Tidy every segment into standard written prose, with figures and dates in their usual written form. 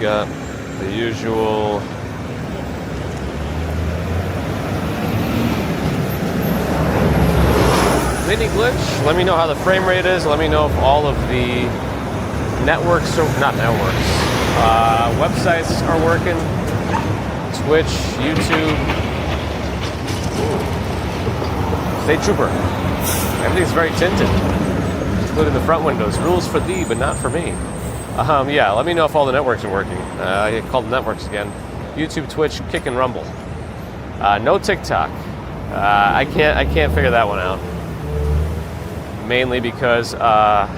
got the usual mini glitch. Let me know how the frame rate is. Let me know if all of the networks, or not networks, websites are working. Twitch, YouTube. State Trooper. Everything's very tinted, including the front windows. Rules for thee, but not for me. Yeah, let me know if all the networks are working. I called the networks again. YouTube, Twitch, Kick, and Rumble. No TikTok. I can't figure that one out. Mainly because I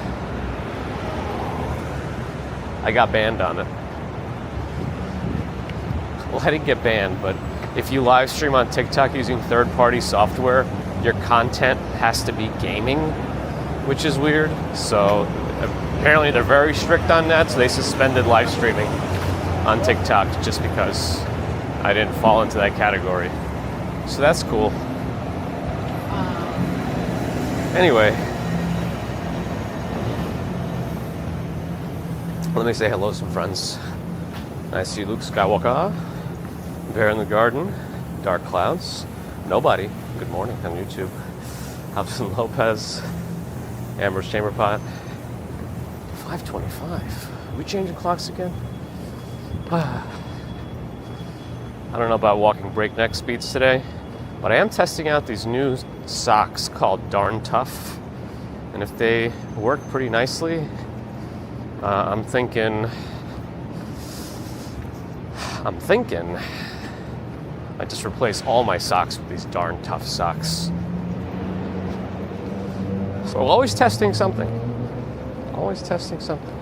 got banned on it. Well, I didn't get banned, but if you live stream on TikTok using third-party software, your content has to be gaming, which is weird. So apparently they're very strict on that, so they suspended live streaming on TikTok just because I didn't fall into that category. So that's cool. Anyway, let me say hello to some friends. I see Luke Skywalker, Bear in the Garden, Dark Clouds, Nobody, good morning on YouTube, Hobson Lopez, Amber's Chamberpot, 5:25. Are we changing clocks again? I don't know about walking breakneck speeds today, but I am testing out these new socks called Darn Tough, and if they work pretty nicely, I'm thinking I just replace all my socks with these Darn Tough socks. So always testing something. Always testing something.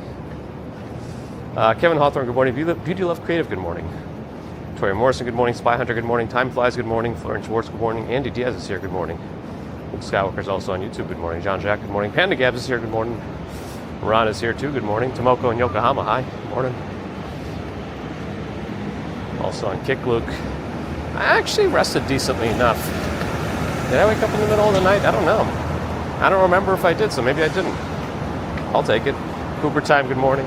Kevin Hawthorne, good morning. Beauty Love Creative, good morning. Victoria Morrison, good morning. Spy Hunter, good morning. Time Flies, good morning. Florence Schwartz, good morning. Andy Diaz is here, good morning. Luke Skywalker's also on YouTube, good morning. John Jack, good morning. Panda Gabs is here, good morning. Ron is here too, good morning. Tomoko in Yokohama, hi, good morning. Also on Kick, Luke. I actually rested decently enough. Did I wake up in the middle of the night? I don't know. I don't remember if I did, so maybe I didn't. I'll take it. Cooper Time, good morning.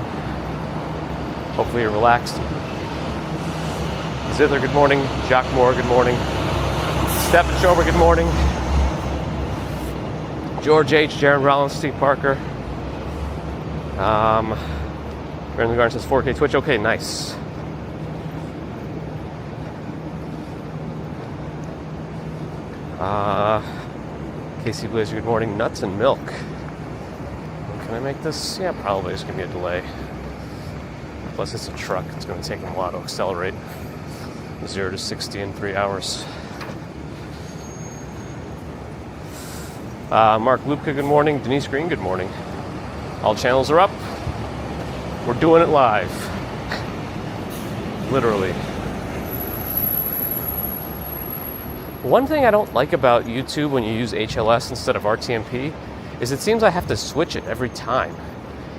Hopefully you're relaxed. Zither, good morning. Jock Moore, good morning. Stephen Schober, good morning. George H., Jaron Rollins, Steve Parker. Bear in the Garden says 4K Twitch. Okay, nice. Casey Blazer, good morning. Nuts and milk. Can I make this? Yeah, probably. There's going to be a delay. Plus, it's a truck. It's going to take them a while to accelerate. 0 to 60 in 3 hours. Mark Lupka, good morning. Denise Green, good morning. All channels are up. We're doing it live. Literally. One thing I don't like about YouTube when you use HLS instead of RTMP is it seems I have to switch it every time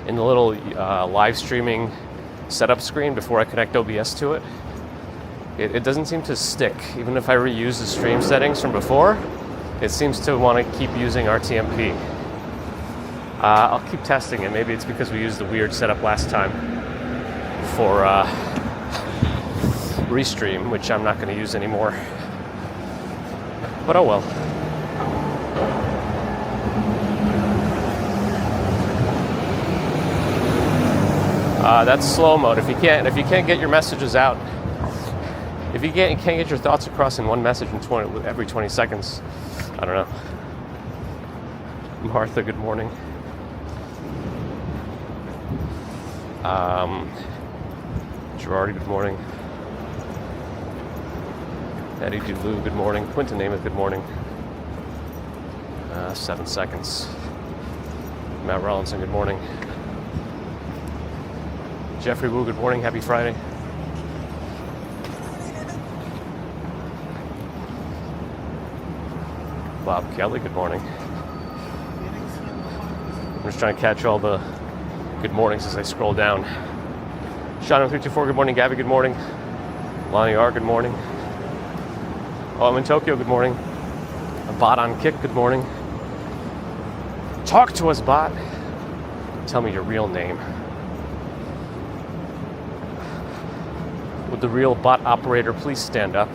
in the little live streaming setup screen before I connect OBS to it. It doesn't seem to stick. Even if I reuse the stream settings from before, it seems to want to keep using RTMP. I'll keep testing it. Maybe it's because we used the weird setup last time for Restream, which I'm not going to use anymore. But oh well. That's slow mode. If you can't get your messages out, if you can't get your thoughts across in one message in every 20 seconds, I don't know. Martha, good morning. Girardi, good morning. Eddie Dulu, good morning. Quinton Namath, good morning. 7 seconds. Matt Rollinson, good morning. Jeffrey Wu, good morning. Happy Friday. Bob Kelly, good morning. I'm just trying to catch all the good mornings as I scroll down. Shadow324, good morning. Gabby, good morning. Lonnie R, good morning. Oh, I'm in Tokyo, good morning. A bot on Kick, good morning. Talk to us, bot. Tell me your real name. Would the real bot operator please stand up?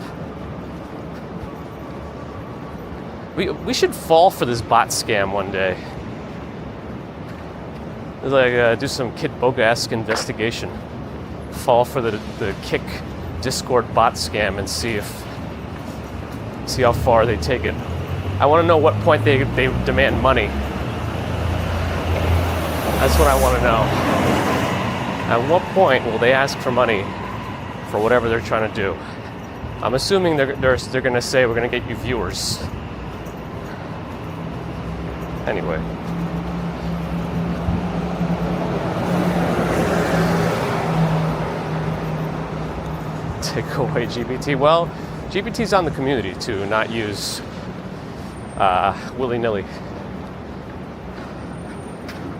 We should fall for this bot scam one day. Like do some Kid Boga-esque investigation. Fall for the Kick Discord bot scam and see how far they take it. I want to know what point they demand money. That's what I want to know. At what point will they ask for money for whatever they're trying to do? I'm assuming they're going to say we're going to get you viewers. Anyway. Take away GPT. Well, GPT's on the community to not use willy-nilly.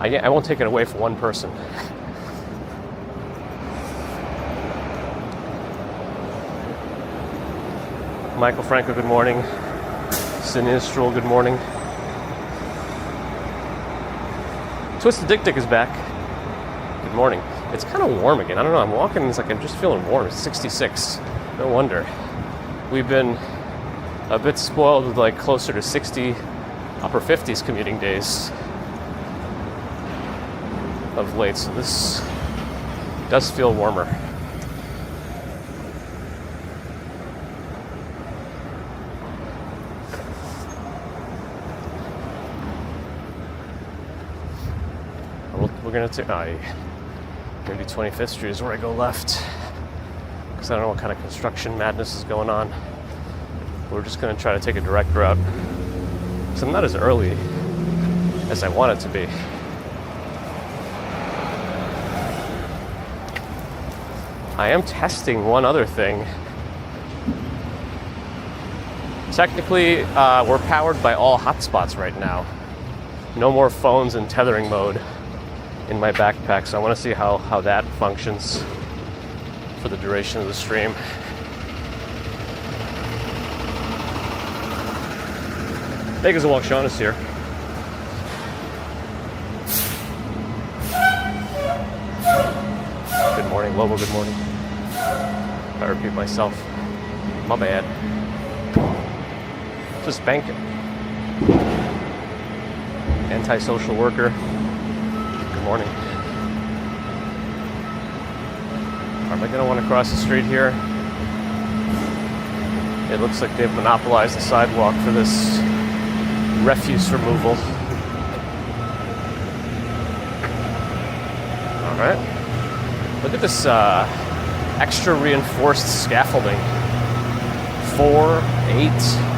I won't take it away for one person. Michael Franco, good morning. Sinistral, good morning. Twisted Dick Dick is back. Good morning. It's kind of warm again. I don't know. I'm walking and it's like I'm just feeling warm. It's 66. No wonder. We've been a bit spoiled with like closer to 60, upper 50s commuting days of late. So this does feel warmer. We're gonna take maybe 25th Street is where I go left, because I don't know what kind of construction madness is going on. We're just gonna try to take a direct route, so I'm not as early as I want it to be. I am testing one other thing. Technically, we're powered by all hotspots right now. No more phones in tethering mode in my backpack, so I want to see how that functions for the duration of the stream. Vegas and Walk Sean is here. Good morning, Lobo, good morning. I repeat myself. My bad. Just banking. Antisocial worker. Morning. Am I going to want to cross the street here? It looks like they've monopolized the sidewalk for this refuse removal. All right. Look at this extra reinforced scaffolding. 4, 8.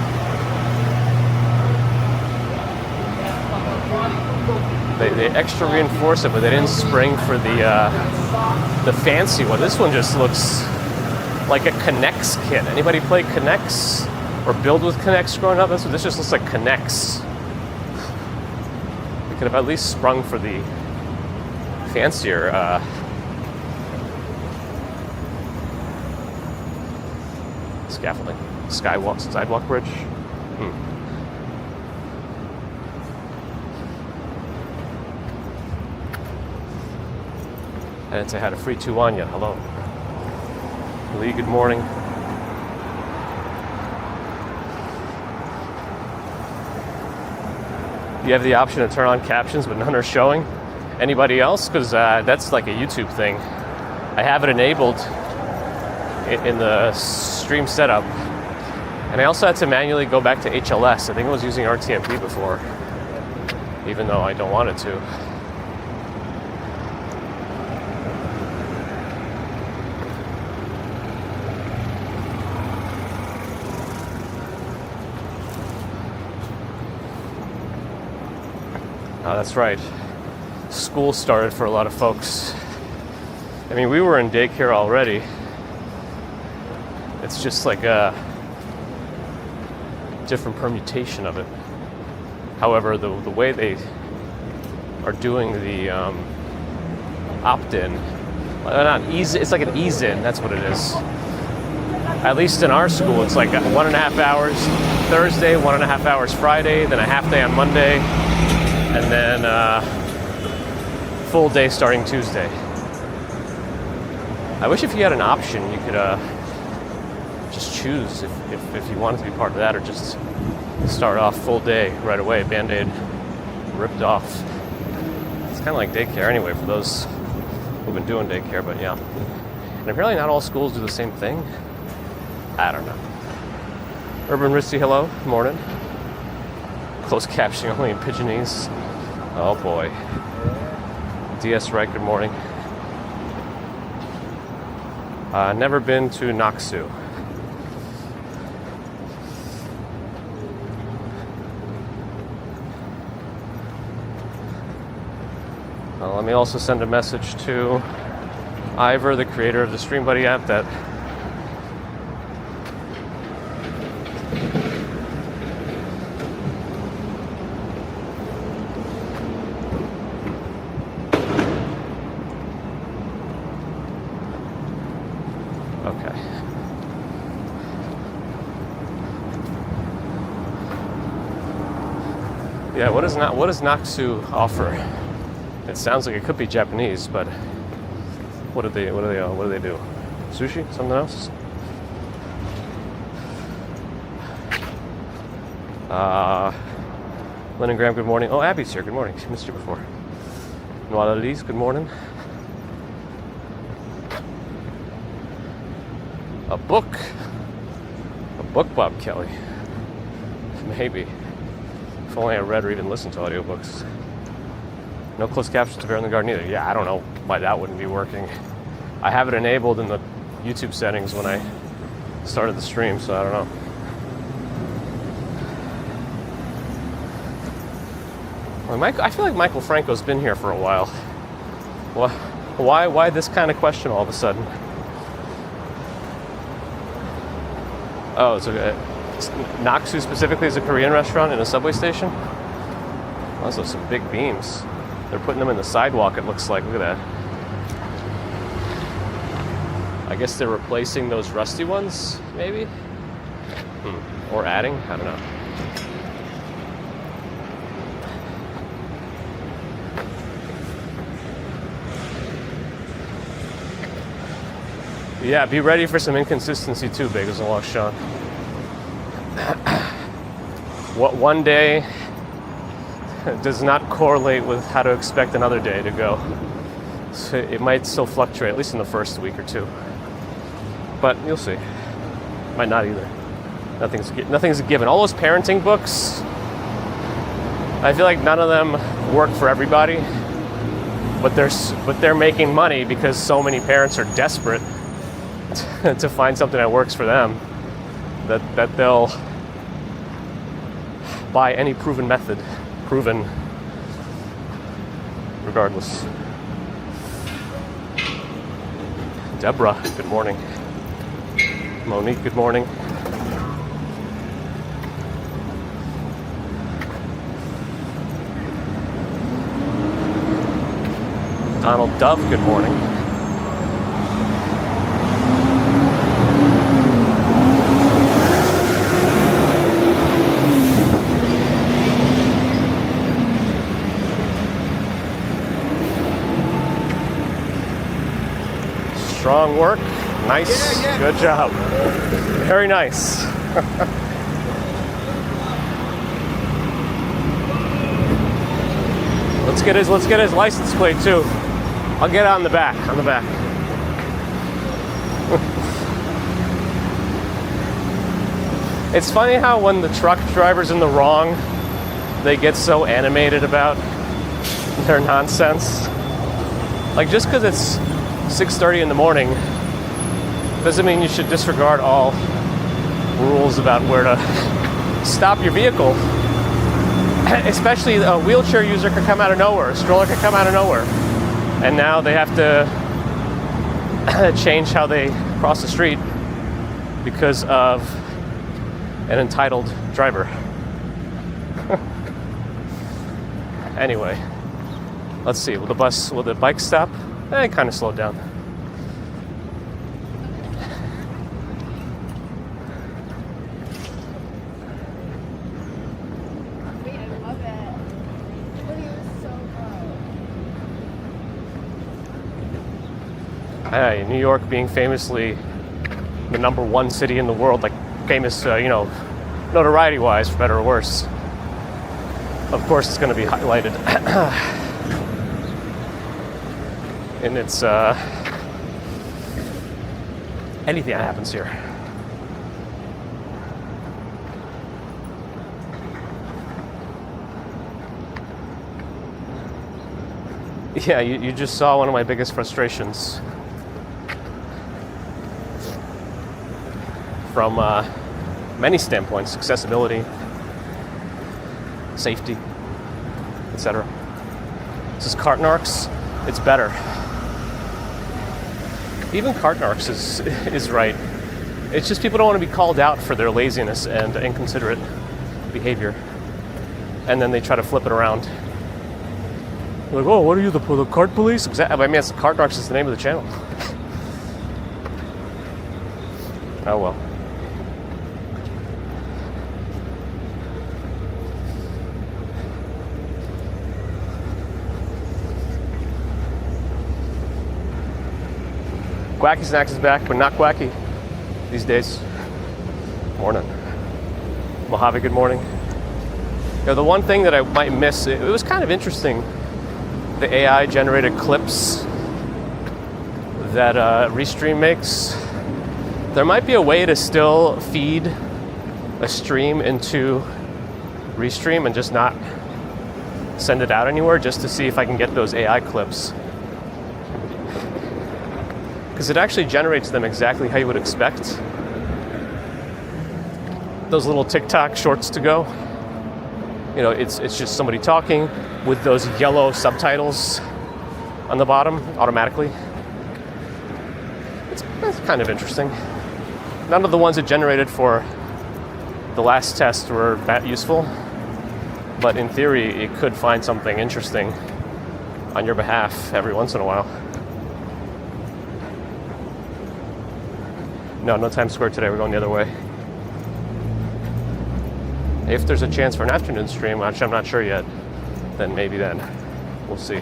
They extra reinforce it, but they didn't spring for the fancy one. This one just looks like a Connects kit. Anybody play Connects or build with Connects growing up? This just looks like Connects. They could have at least sprung for the fancier scaffolding. Sidewalk bridge. I didn't say hi to Free 2 on yet. Hello. Lee, good morning. You have the option to turn on captions, but none are showing. Anybody else? Because that's like a YouTube thing. I have it enabled in the stream setup. And I also had to manually go back to HLS. I think I was using RTMP before, even though I don't want it to. Oh, that's right. School started for a lot of folks. I mean, we were in daycare already. It's just like a different permutation of it. However, the way they are doing the opt-in, it's like an ease-in, that's what it is. At least in our school, it's like 1.5 hours Thursday, 1.5 hours Friday, then a half day on Monday, and then full day starting Tuesday. I wish if you had an option, you could just choose if you wanted to be part of that, or just start off full day right away, Band-Aid ripped off. It's kind of like daycare anyway for those who've been doing daycare, but yeah. And apparently not all schools do the same thing. I don't know. Urban Risty, hello, morning. Closed captioning only in Pidginese. Oh boy. DS Wright, good morning. Never been to Naksu. Let me also send a message to Ivor, the creator of the Stream Buddy app, that okay. Yeah, what does Naksu offer? It sounds like it could be Japanese, but what do they do? Sushi? Something else? Leningram, good morning. Oh, Abby's here. Good morning. She missed you before. Noala Lise, good morning. A book, Bob Kelly. Maybe. If only I read or even listened to audiobooks. No closed captions to Bear in the Garden either. Yeah, I don't know why that wouldn't be working. I have it enabled in the YouTube settings when I started the stream, so I don't know. Well, I feel like Michael Franco's been here for a while. Why this kind of question all of a sudden? Oh, so Naksu specifically is a Korean restaurant in a subway station? Also, some big beams. They're putting them in the sidewalk, it looks like. Look at that. I guess they're replacing those rusty ones, maybe? Or adding? I don't know. Yeah, be ready for some inconsistency too, Bagels and Lost Sean. What one day does not correlate with how to expect another day to go. So it might still fluctuate, at least in the first week or two. But you'll see. Might not either. Nothing's a given. All those parenting books, I feel like none of them work for everybody. But they're making money because so many parents are desperate to find something that works for them, that they'll buy any proven method. Proven regardless. Deborah, good morning. Monique, good morning. Donald Dove, good morning. Strong work. Nice. Yeah. Good job. Very nice. Let's get his license plate too. I'll get it on the back. It's funny how when the truck driver's in the wrong, they get so animated about their nonsense. Like, just because it's 6:30 in the morning doesn't mean you should disregard all rules about where to stop your vehicle. Especially a wheelchair user could come out of nowhere, a stroller could come out of nowhere. And now they have to change how they cross the street because of an entitled driver. Anyway, let's see, will the bike stop? It kind of slowed down. Wait, I love it. But it was so New York being famously the #1 city in the world, like famous, notoriety-wise, for better or worse. Of course, it's going to be highlighted. And it's anything that happens here. Yeah, you just saw one of my biggest frustrations from many standpoints: accessibility, safety, etc. This is Cartnarks. It's better. Even Cartnarks is right. It's just people don't want to be called out for their laziness and inconsiderate behavior, and then they try to flip it around. Like, oh, what are you, the cart police? Exactly. I mean, it's Cartnarks is the name of the channel. Oh well. Quacky Snacks is back, but not quacky these days. Morning. Mojave, good morning. The one thing that I might miss, it was kind of interesting, the AI generated clips that Restream makes. There might be a way to still feed a stream into Restream and just not send it out anywhere, just to see if I can get those AI clips. Because it actually generates them exactly how you would expect those little TikTok shorts to go. It's just somebody talking with those yellow subtitles on the bottom automatically. It's kind of interesting. None of the ones it generated for the last test were that useful, but in theory, it could find something interesting on your behalf every once in a while. No Times Square today. We're going the other way. If there's a chance for an afternoon stream, which I'm not sure yet, then maybe then. We'll see.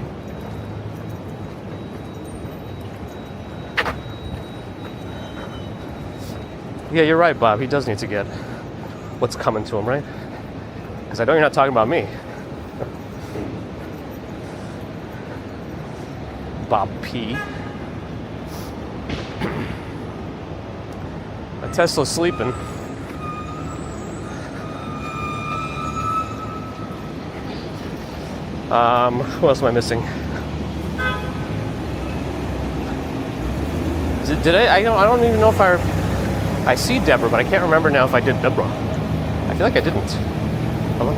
Yeah, you're right, Bob. He does need to get what's coming to him, right? Because I know you're not talking about me. Bob P. My Tesla's sleeping. Who else am I missing? Did I don't even know if I see Deborah, but I can't remember now if I did Deborah. I feel like I didn't. Hello?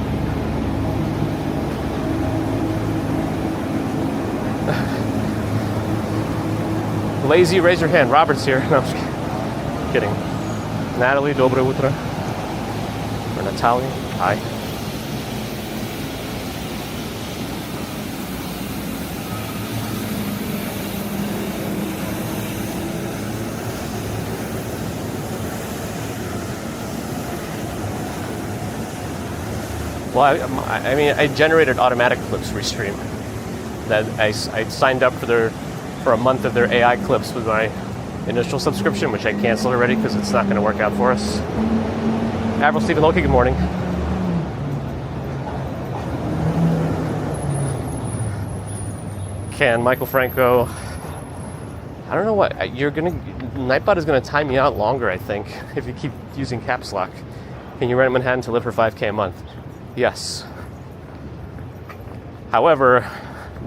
Lazy, raise your hand. Robert's here. No, I'm just kidding. Natalie, dobre utro. Or Natalie. Hi. Well, I generated automatic clips Restream. That I signed up for a month of their AI clips with my initial subscription, which I canceled already because it's not going to work out for us. Admiral Stephen Loki, good morning. Michael Franco. I don't know what Nightbot is gonna time me out longer, I think, if you keep using caps lock. Can you rent Manhattan to live for $5K a month? Yes. However,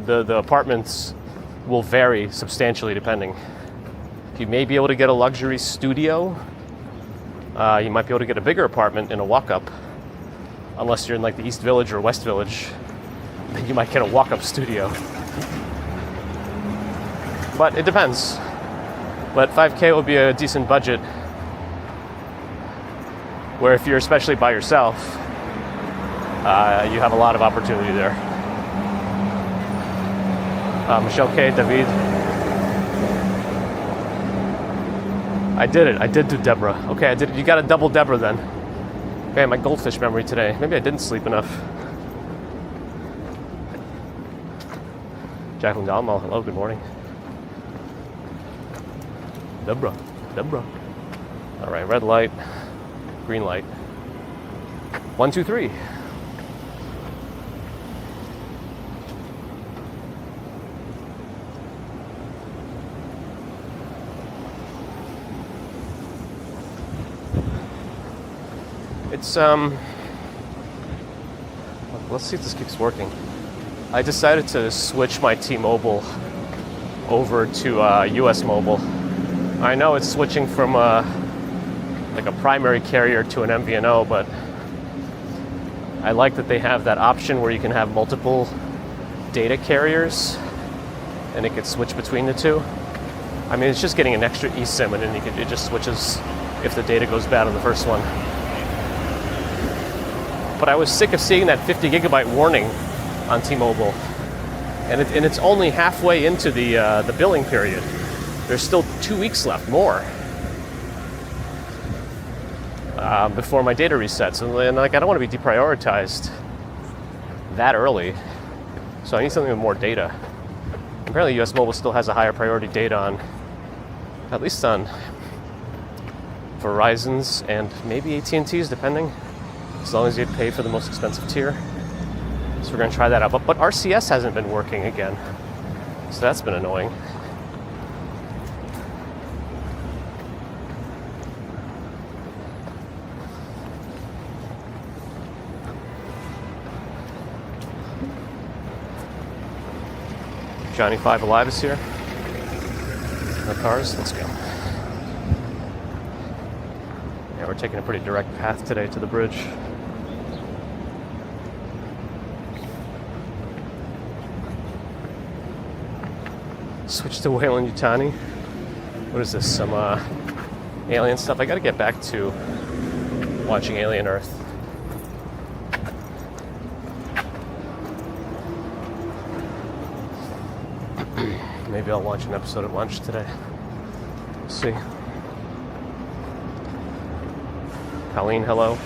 the apartments will vary substantially depending. You may be able to get a luxury studio. You might be able to get a bigger apartment in a walk-up, unless you're in like the East Village or West Village. Then you might get a walk-up studio. But it depends. But $5K will be a decent budget, where if you're especially by yourself, you have a lot of opportunity there. Michelle K, David. I did it. I did do Deborah. Okay, I did it. You got a double Deborah then. Okay, my goldfish memory today. Maybe I didn't sleep enough. Jacqueline Dalmal, hello, good morning. Abracadabra. Dabra. All right, red light, green light. 1, 2, 3. It's let's see if this keeps working. I decided to switch my T-Mobile over to US Mobile. I know it's switching from like a primary carrier to an MVNO, but I like that they have that option where you can have multiple data carriers and it could switch between the two. I mean, it's just getting an extra eSIM and then it just switches if the data goes bad on the first one. But I was sick of seeing that 50 gigabyte warning on T-Mobile, and it's only halfway into the billing period. There's still 2 weeks left more before my data resets, and like I don't want to be deprioritized that early, so I need something with more data. Apparently, US Mobile still has a higher priority data on, at least on Verizon's and maybe AT&T's, depending. As long as you pay for the most expensive tier. So we're going to try that out. But RCS hasn't been working again. So that's been annoying. Johnny 5 Alive is here. No cars? Let's go. Yeah, we're taking a pretty direct path today to the bridge. Switch to Wayland Yutani. What is this? Some alien stuff. I gotta get back to watching Alien Earth. Maybe I'll watch an episode at lunch today. We'll see. Colleen, hello.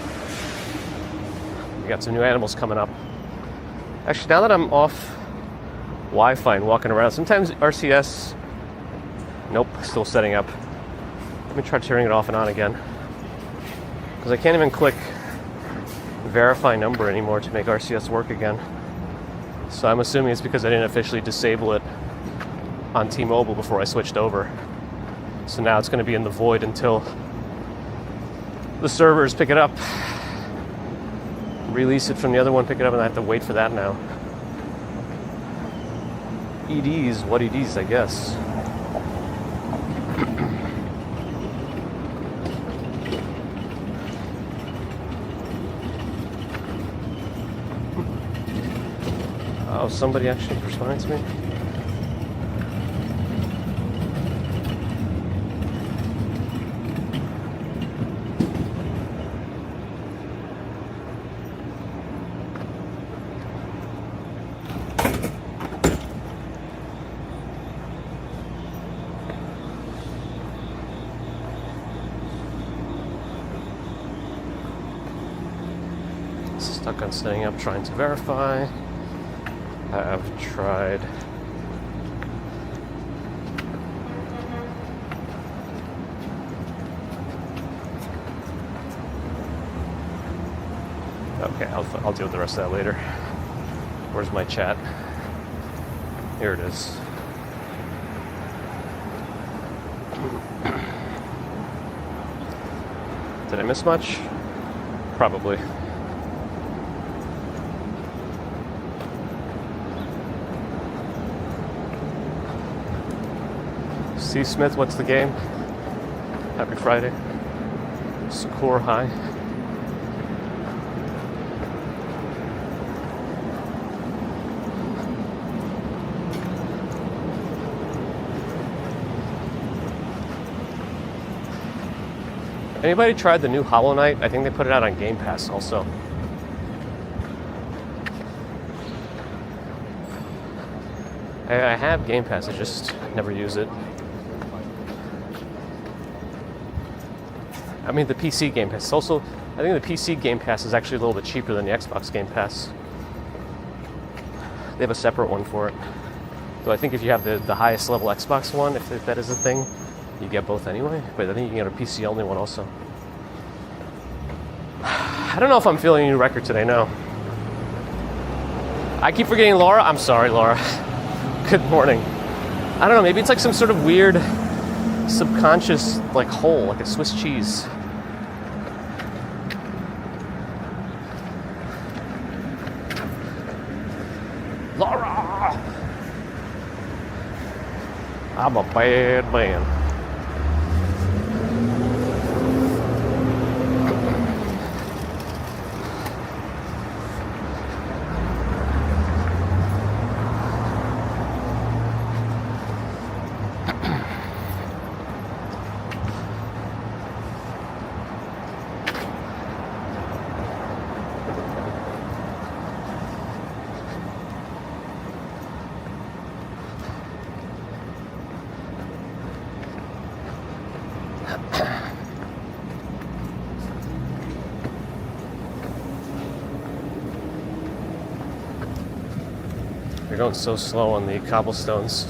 We got some new animals coming up. Actually, now that I'm off Wi-Fi and walking around, sometimes RCS... Nope, still setting up. Let me try turning it off and on again. Because I can't even click verify number anymore to make RCS work again. So I'm assuming it's because I didn't officially disable it on T-Mobile before I switched over. So now it's going to be in the void until the servers pick it up, release it from the other one, pick it up, and I have to wait for that now. EDs, what EDs, I guess. Oh, somebody actually responding to me? Stuck on setting up, trying to verify. I've tried. Okay, I'll deal with the rest of that later. Where's my chat? Here it is. Did I miss much? Probably. C. Smith, what's the game? Happy Friday. Score high. Anybody tried the new Hollow Knight? I think they put it out on Game Pass also. I have Game Pass, I just never use it. I mean, the PC Game Pass. Also, I think the PC Game Pass is actually a little bit cheaper than the Xbox Game Pass. They have a separate one for it. So I think if you have the highest level Xbox one, if that is a thing, You get both anyway? But I think you can get a PC only one also. I don't know if I'm feeling a new record today, no. I keep forgetting Laura. I'm sorry, Laura. Good morning. I don't know, maybe it's like some sort of weird subconscious like hole, like a Swiss cheese. Laura! I'm a bad man. You're going so slow on the cobblestones.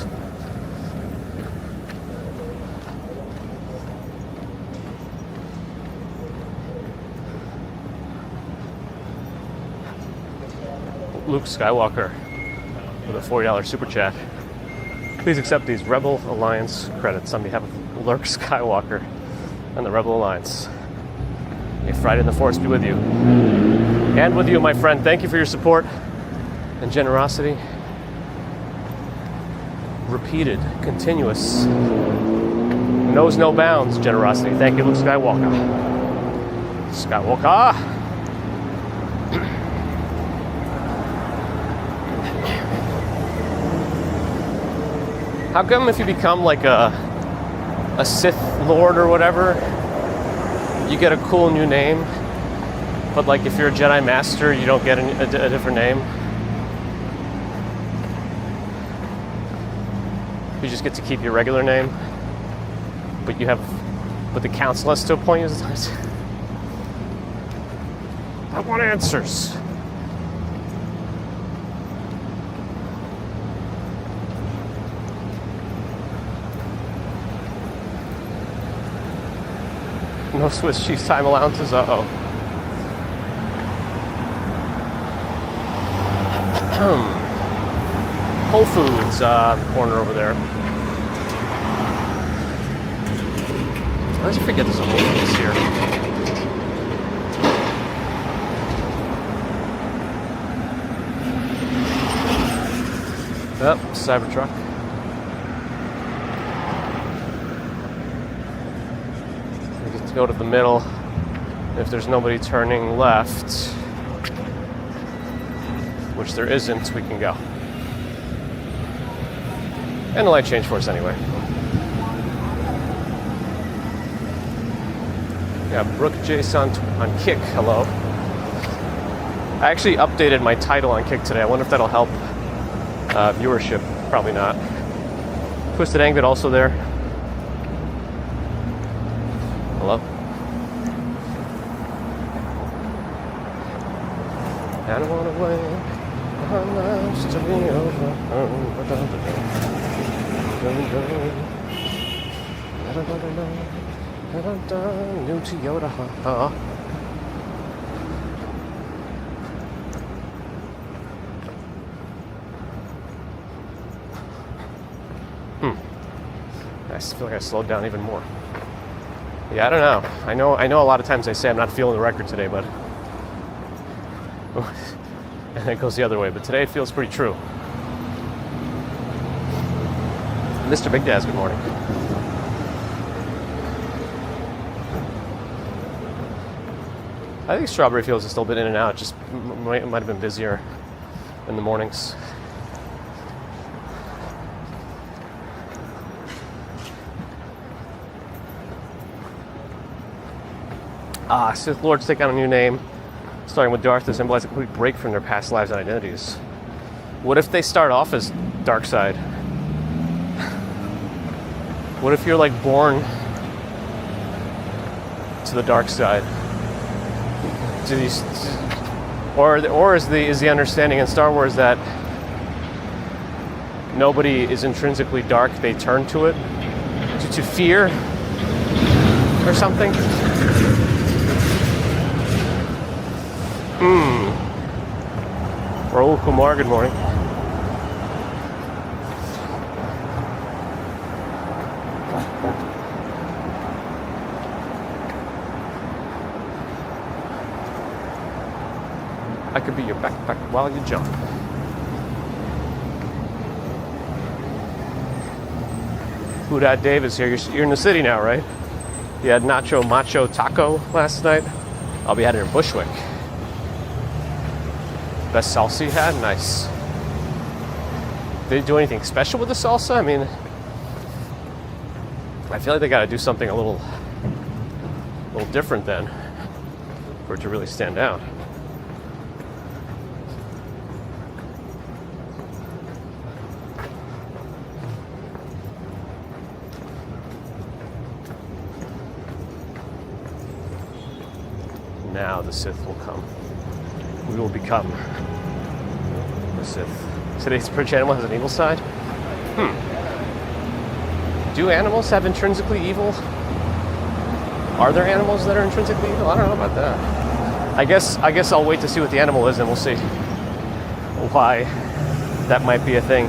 Luke Skywalker with a $40 super chat. Please accept these Rebel Alliance credits on behalf of Luke Skywalker and the Rebel Alliance. May Friday and the Force be with you. And with you, my friend. Thank you for your support and generosity. Repeated, continuous, knows no bounds generosity. Thank you, Luke Skywalker. Skywalker! How come if you become like a Sith Lord or whatever, you get a cool new name, but like if you're a Jedi Master, you don't get a different name? You just get to keep your regular name, but the council has to appoint you as I want answers. No Swiss cheese time allowances? Uh-oh. Whole Foods, corner over there. I always forget there's a Whole Foods here. Yep, Cybertruck. We get to go to the middle. If there's nobody turning left, which there isn't, we can go. And the light change for us anyway. Yeah, Brooke Jason on Kick, hello. I actually updated my title on Kick today. I wonder if that'll help viewership. Probably not. Twisted Angbit also there. Hello. I don't want to wait. Our lives to be over. New Toyota. I feel like I slowed down even more. Yeah, I don't know. I know a lot of times I say I'm not feeling the record today, but and it goes the other way, but today it feels pretty true. Mr. Big Daz, good morning. I think Strawberry Fields is still a bit in and out, just might have been busier in the mornings. Sith Lords take on a new name, starting with Darth, to symbolize a complete break from their past lives and identities. What if they start off as dark side? What if you're like born to the dark side? Or is the understanding in Star Wars that nobody is intrinsically dark, they turn to it? to fear or something. Raul Kumar, good morning. I could be your backpack while you jump. Who Dat Dave is here. You're in the city now, right? You had Nacho Macho Taco last night. I'll be having in Bushwick. Best salsa you had? Nice. Did they do anything special with the salsa? I mean, I feel like they got to do something a little different then for it to really stand out. Now the Sith will come. We will become the Sith. Today's Bridge animal has an evil side? Do animals have intrinsically evil? Are there animals that are intrinsically evil? I don't know about that. I guess I'll wait to see what the animal is and we'll see why that might be a thing.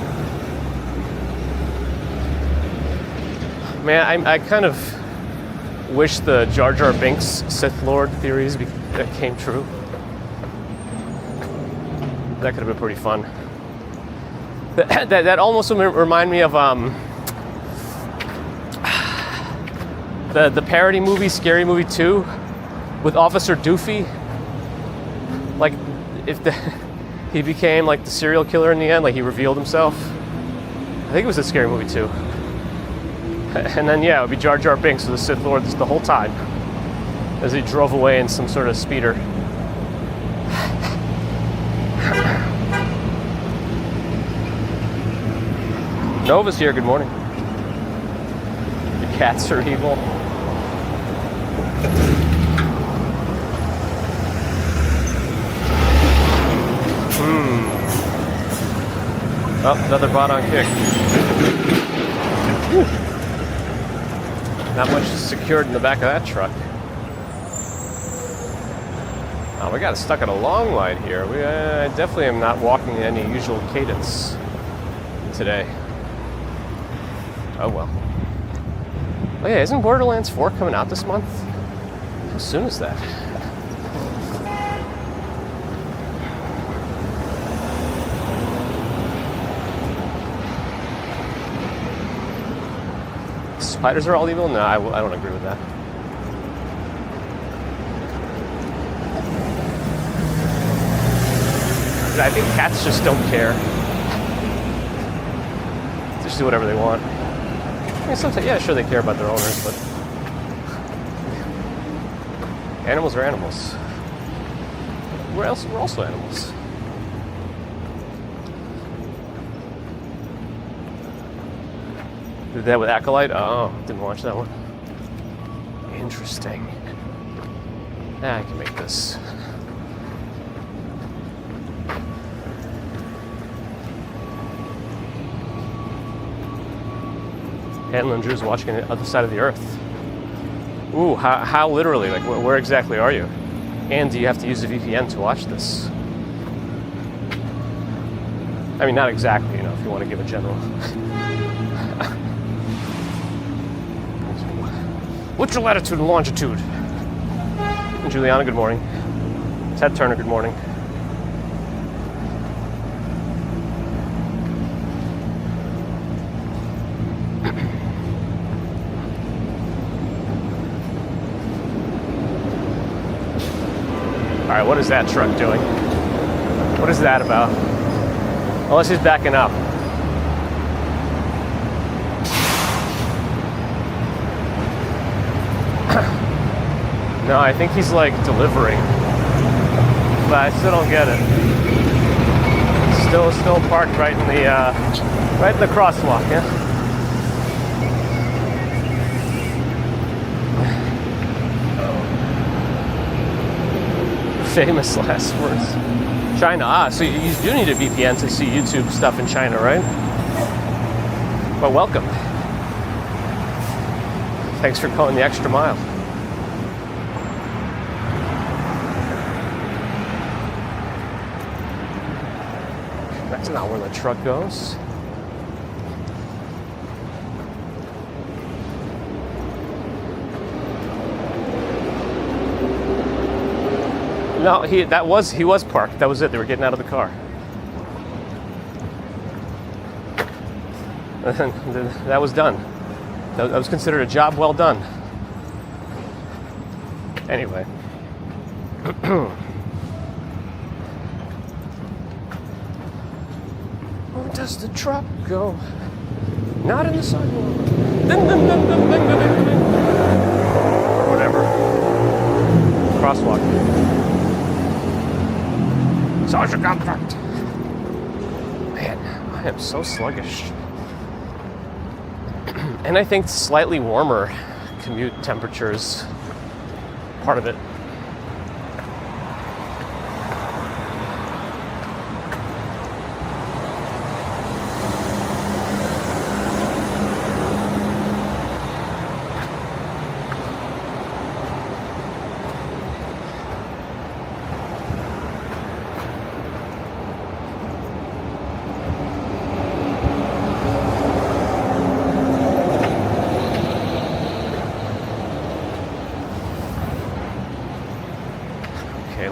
Man, I kind of wish the Jar Jar Binks Sith Lord theories came true. That could have been pretty fun. That almost remind me of the parody movie Scary Movie 2 with Officer Doofy. Like if he became like the serial killer in the end, like he revealed himself. I think it was a Scary Movie 2. And then yeah, it would be Jar Jar Binks with the Sith Lord the whole time as he drove away in some sort of speeder. Nova's here, good morning. The cats are evil. Oh, another bot on kick. Whew. Not much secured in the back of that truck. Oh, we got it stuck at a long light here. I definitely am not walking in any usual cadence today. Oh well. Oh yeah, isn't Borderlands 4 coming out this month? How soon is that? Spiders are all evil? No, I don't agree with that. I think cats just don't care. Just do whatever they want. I mean, sometimes, yeah, sure they care about their owners, but animals are animals. We're also animals. Did that with Acolyte? Oh, didn't watch that one. Interesting. I can make this. Hanlon Drew's watching on the other side of the earth. Ooh, how literally? Like, where exactly are you? And do you have to use a VPN to watch this? I mean, not exactly, if you want to give a general. What's your latitude and longitude? And Juliana, good morning. Ted Turner, good morning. All right, what is that truck doing? What is that about? Unless he's backing up. No, I think he's like delivering, but I still don't get it. Still parked right in the crosswalk, yeah. Famous last words. China. So you do need a VPN to see YouTube stuff in China, right? But welcome. Thanks for going the extra mile. That's not where the truck goes. No, he was parked. That was it. They were getting out of the car. And that was done. That was considered a job well done. Anyway. Where does the truck go? Not in the sidewalk. Ding, ding, ding, ding, ding, ding, ding. Or whatever. Crosswalk. Social contract. Man, I am so sluggish. And I think slightly warmer commute temperatures part of it.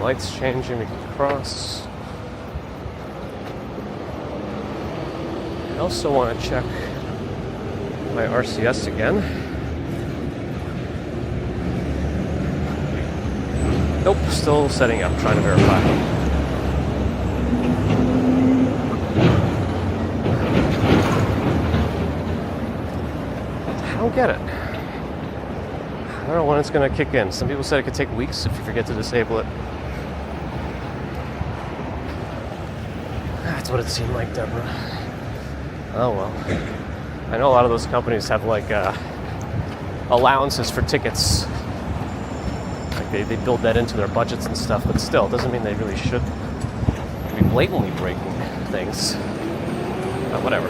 Lights changing, we can cross. I also want to check my RCS again. Nope, still setting up, trying to verify. I don't get it. I don't know when it's going to kick in. Some people said it could take weeks if you forget to disable it. That's what it seemed like, Deborah. Oh well. I know a lot of those companies have like allowances for tickets. Like they build that into their budgets and stuff, but still, it doesn't mean they really should be blatantly breaking things. But whatever.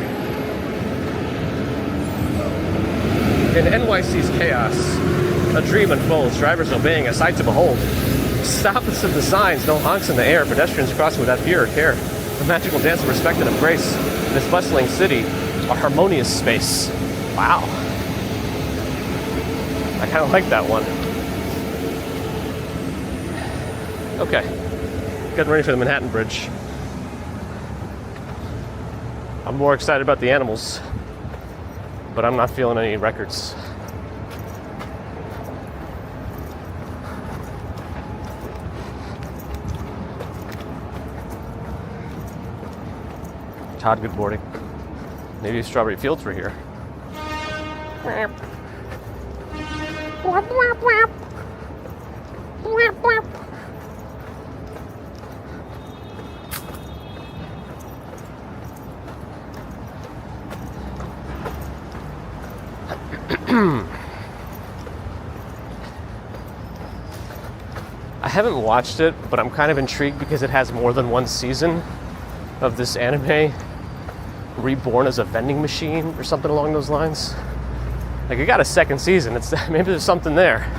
In NYC's chaos, a dream unfolds, drivers obeying, a sight to behold. Stoppers of the signs, no honks in the air, pedestrians crossing without fear or care. A magical dance of respect and of grace. In this bustling city, a harmonious space. Wow. I kind of like that one. Okay. Getting ready for the Manhattan Bridge. I'm more excited about the animals, but I'm not feeling any records. Todd, good morning. Maybe Strawberry Fields were here. I haven't watched it, but I'm kind of intrigued because it has more than one season of this anime reborn as a vending machine or something along those lines. Like, it got a second season. It's maybe there's something there.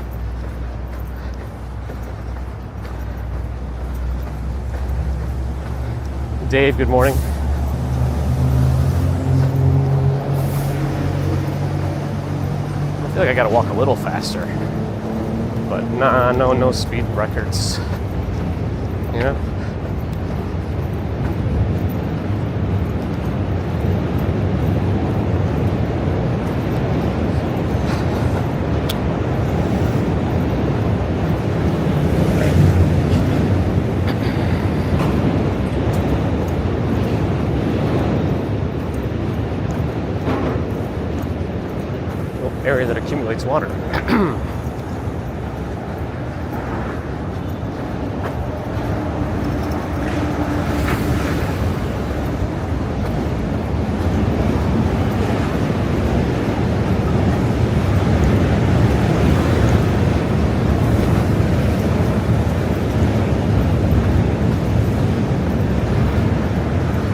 Dave, good morning. I feel like I gotta walk a little faster. But nah, no speed records. You know? Area that accumulates water.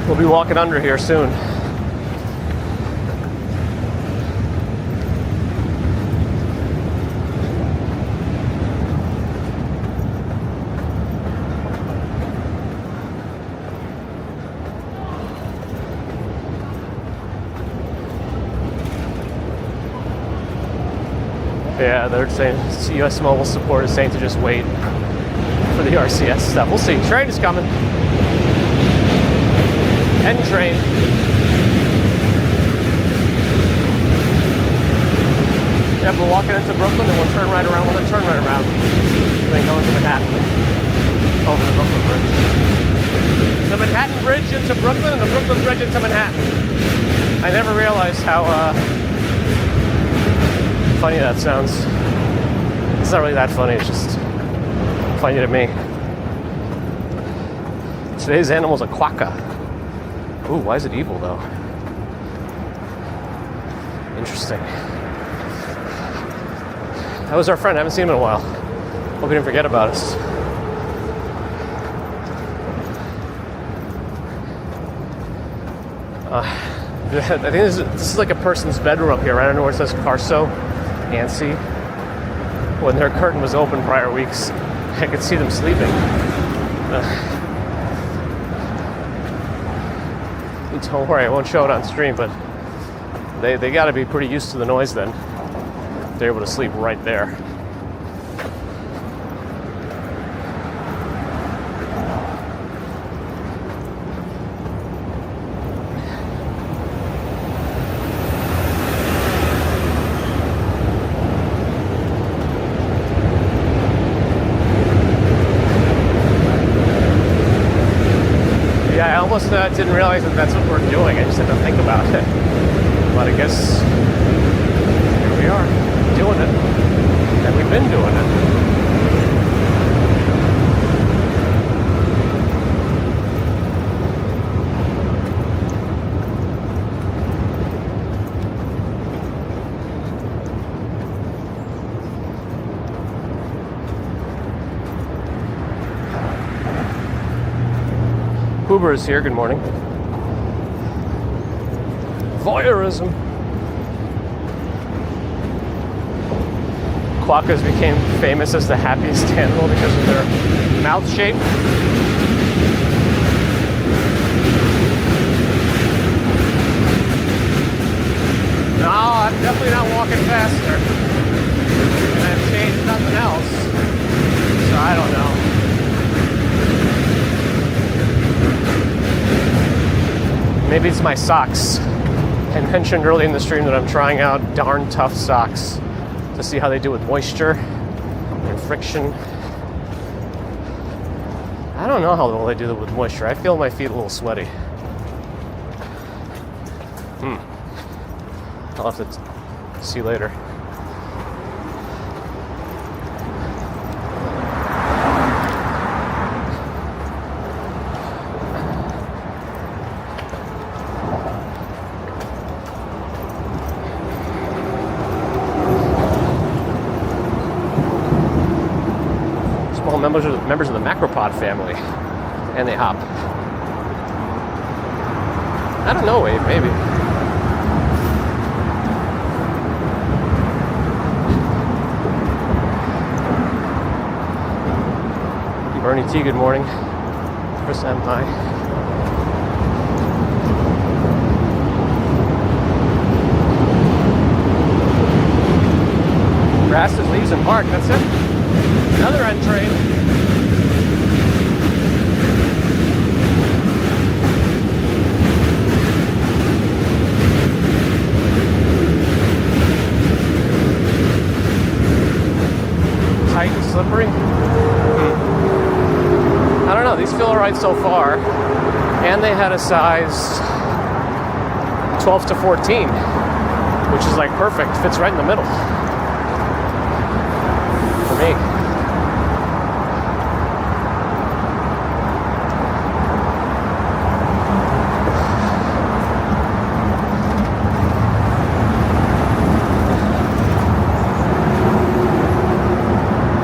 We'll be walking under here soon. Yeah, they're saying US Mobile support is saying to just wait for the RCS stuff. We'll see. Train is coming. N train. Yeah, we're walking into Brooklyn and we'll turn right around. We'll then turn right around. Then go into Manhattan. Over the Brooklyn Bridge. The Manhattan Bridge into Brooklyn and the Brooklyn Bridge into Manhattan. I never realized how funny that sounds. It's not really that funny, it's just funny to me. Today's animal's a quokka. Ooh, why is it evil though? Interesting. That was our friend, I haven't seen him in a while. Hope he didn't forget about us. I think this is like a person's bedroom up here, right under where it says Carso, Nancy. When their curtain was open prior weeks, I could see them sleeping. Don't worry, I won't show it on stream, but they got to be pretty used to the noise then. They're able to sleep right there. I almost didn't realize that that's what we're doing. I just had to think about it. But I guess here we are, doing it. And we've been doing it. Uber is here, good morning. Voyeurism. Quokkas became famous as the happiest animal because of their mouth shape. No, I'm definitely not walking faster. And I've changed nothing else. So I don't know. Maybe it's my socks. I mentioned early in the stream that I'm trying out darn tough socks to see how they do with moisture and friction. I don't know how well they do with moisture. I feel my feet a little sweaty. I'll have to see later. Members of the macropod family, and they hop. I don't know, Wade, maybe. Bernie T, good morning. Chris M, hi. Grasses, leaves, and bark, that's it. Another end train. Tight and slippery. I don't know, these feel alright so far. And they had a size 12 to 14, which is like perfect, fits right in the middle. For me.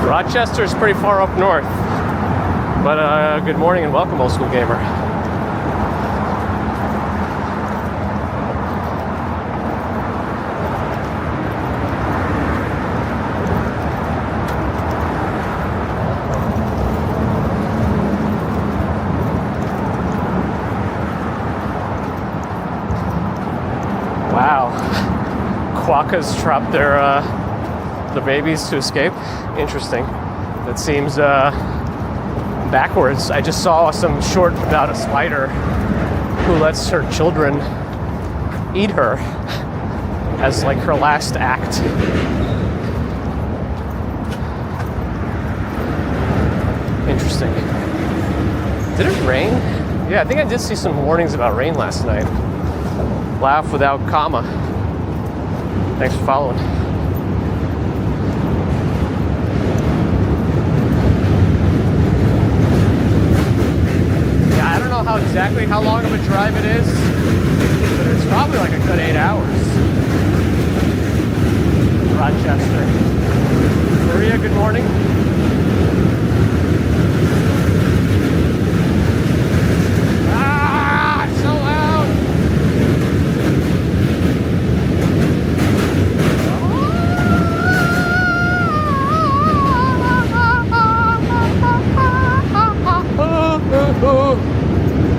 Rochester is pretty far up north, but good morning and welcome, old school gamer. Wow, quokkas dropped their the babies to escape. Interesting. That seems backwards. I just saw some short about a spider who lets her children eat her as like her last act. Interesting. Did it rain? Yeah, I think I did see some warnings about rain last night. Laugh without comma. Thanks for following. Yeah, I don't know exactly how long of a drive it is, but it's probably like a good 8 hours. Rochester. Maria, good morning.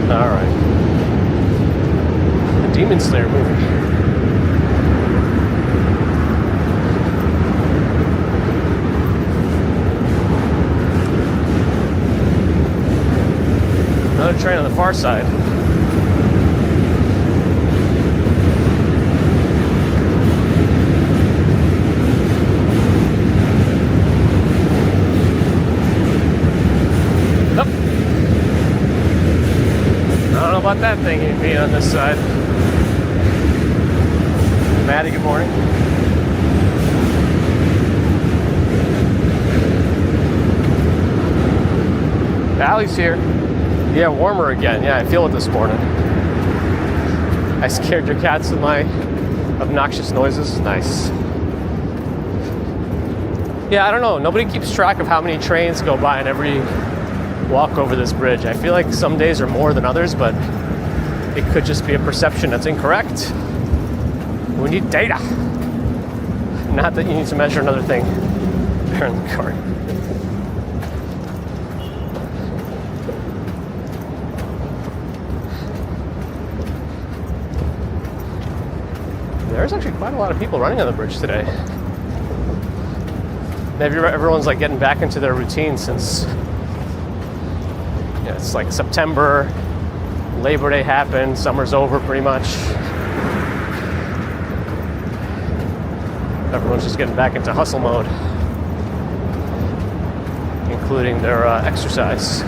All right. The Demon Slayer movie. Another train on the far side. About that thing being on this side. Maddie, good morning. Allie's here. Yeah, warmer again. Yeah, I feel it this morning. I scared your cats with my obnoxious noises. Nice. Yeah, I don't know. Nobody keeps track of how many trains go by in every walk over this bridge. I feel like some days are more than others, but it could just be a perception that's incorrect. We need data. Not that you need to measure another thing there in the car. There's actually quite a lot of people running on the bridge today. Maybe everyone's like getting back into their routine since it's like September, Labor Day happened, summer's over pretty much. Everyone's just getting back into hustle mode, including their exercise.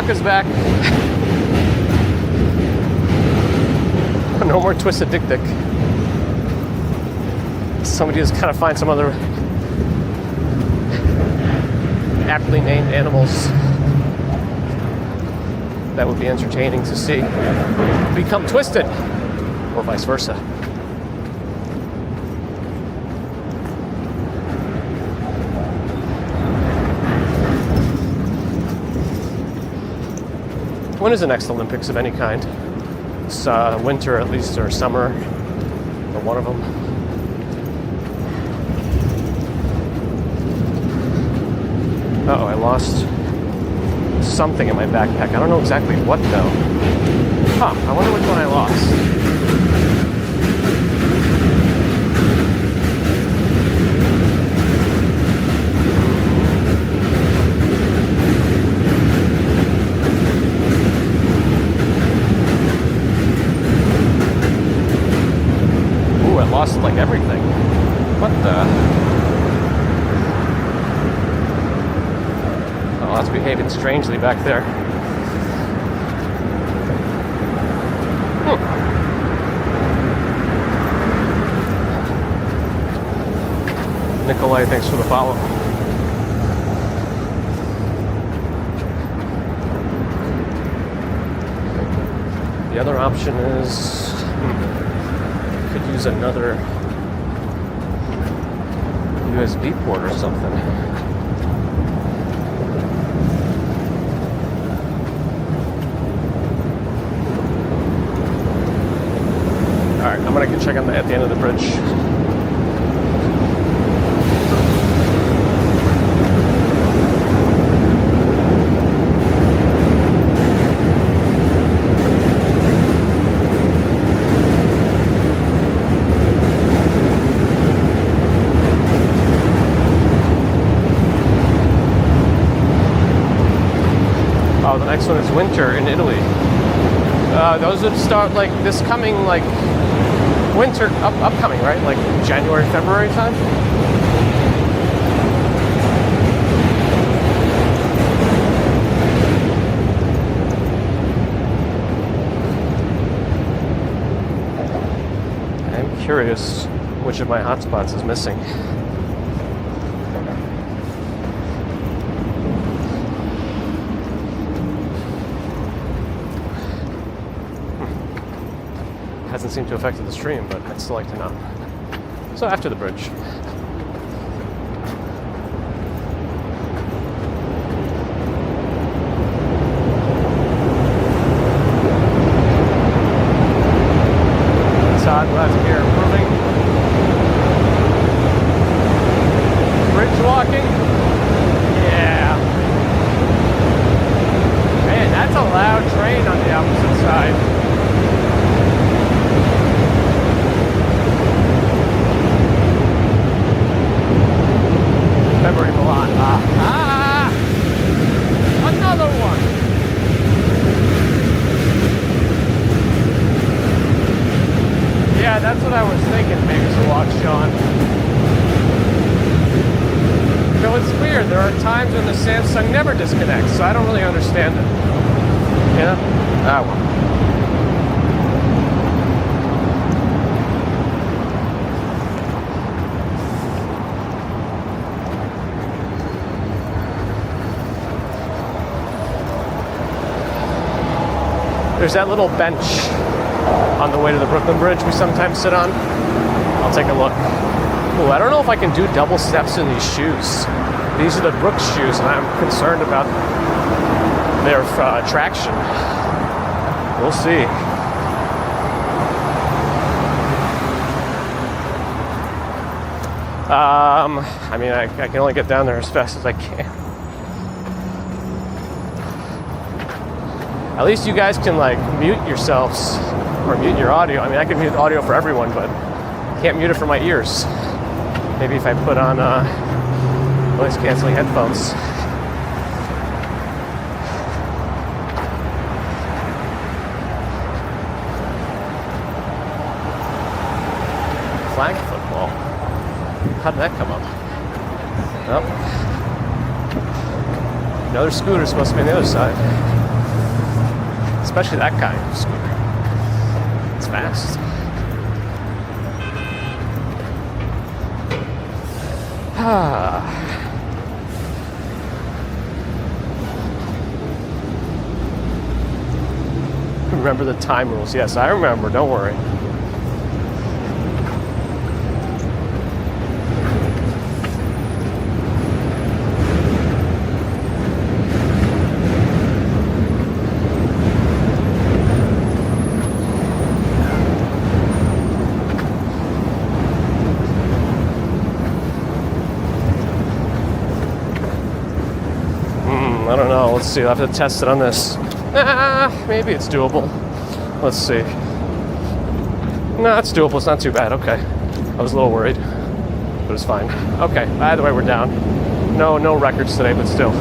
Is back. No more Twisted Dick Dick. Somebody has got to find some other aptly named animals that would be entertaining to see become twisted, or vice versa. When is the next Olympics of any kind? It's winter at least, or summer, or one of them. Uh-oh, I lost something in my backpack. I don't know exactly what though. Huh, I wonder which one I lost. Lost like everything. What the? Oh, that's behaving strangely back there. Nikolai, thanks for the follow. The other option is could use another USB port or something. All right, I'm gonna go check on at the end of the bridge. Oh, the next one is winter in Italy. Those would start like this coming like winter upcoming, right? Like January, February time. I'm curious which of my hotspots is missing. Hasn't seemed to affect the stream, but I'd still like to know. So after the bridge. Todd, glad to hear improving. Bridge walking. Yeah. Man, that's a loud train on the opposite side. February Milan. Another one. Yeah, that's what I was thinking. Maybe to watch Sean. So it's weird. There are times when the Samsung never disconnects, so I don't really understand it. Yeah. Well. There's that little bench on the way to the Brooklyn Bridge we sometimes sit on. I'll take a look. Ooh, I don't know if I can do double steps in these shoes. These are the Brooks shoes, and I'm concerned about their traction. We'll see. I mean, I can only get down there as fast as I can. At least you guys can like mute yourselves or mute your audio. I mean, I can mute audio for everyone, but can't mute it for my ears. Maybe if I put on noise canceling headphones. Flag football. How did that come up? Nope. Another scooter's supposed to be on the other side. Especially that kind of scooter. It's fast. Remember the time rules. Yes, I remember. Don't worry. I don't know. Let's see. I'll have to test it on this. Maybe it's doable. Let's see. No, it's doable. It's not too bad. Okay. I was a little worried, but it's fine. Okay. Either way, we're down. No records today, but still.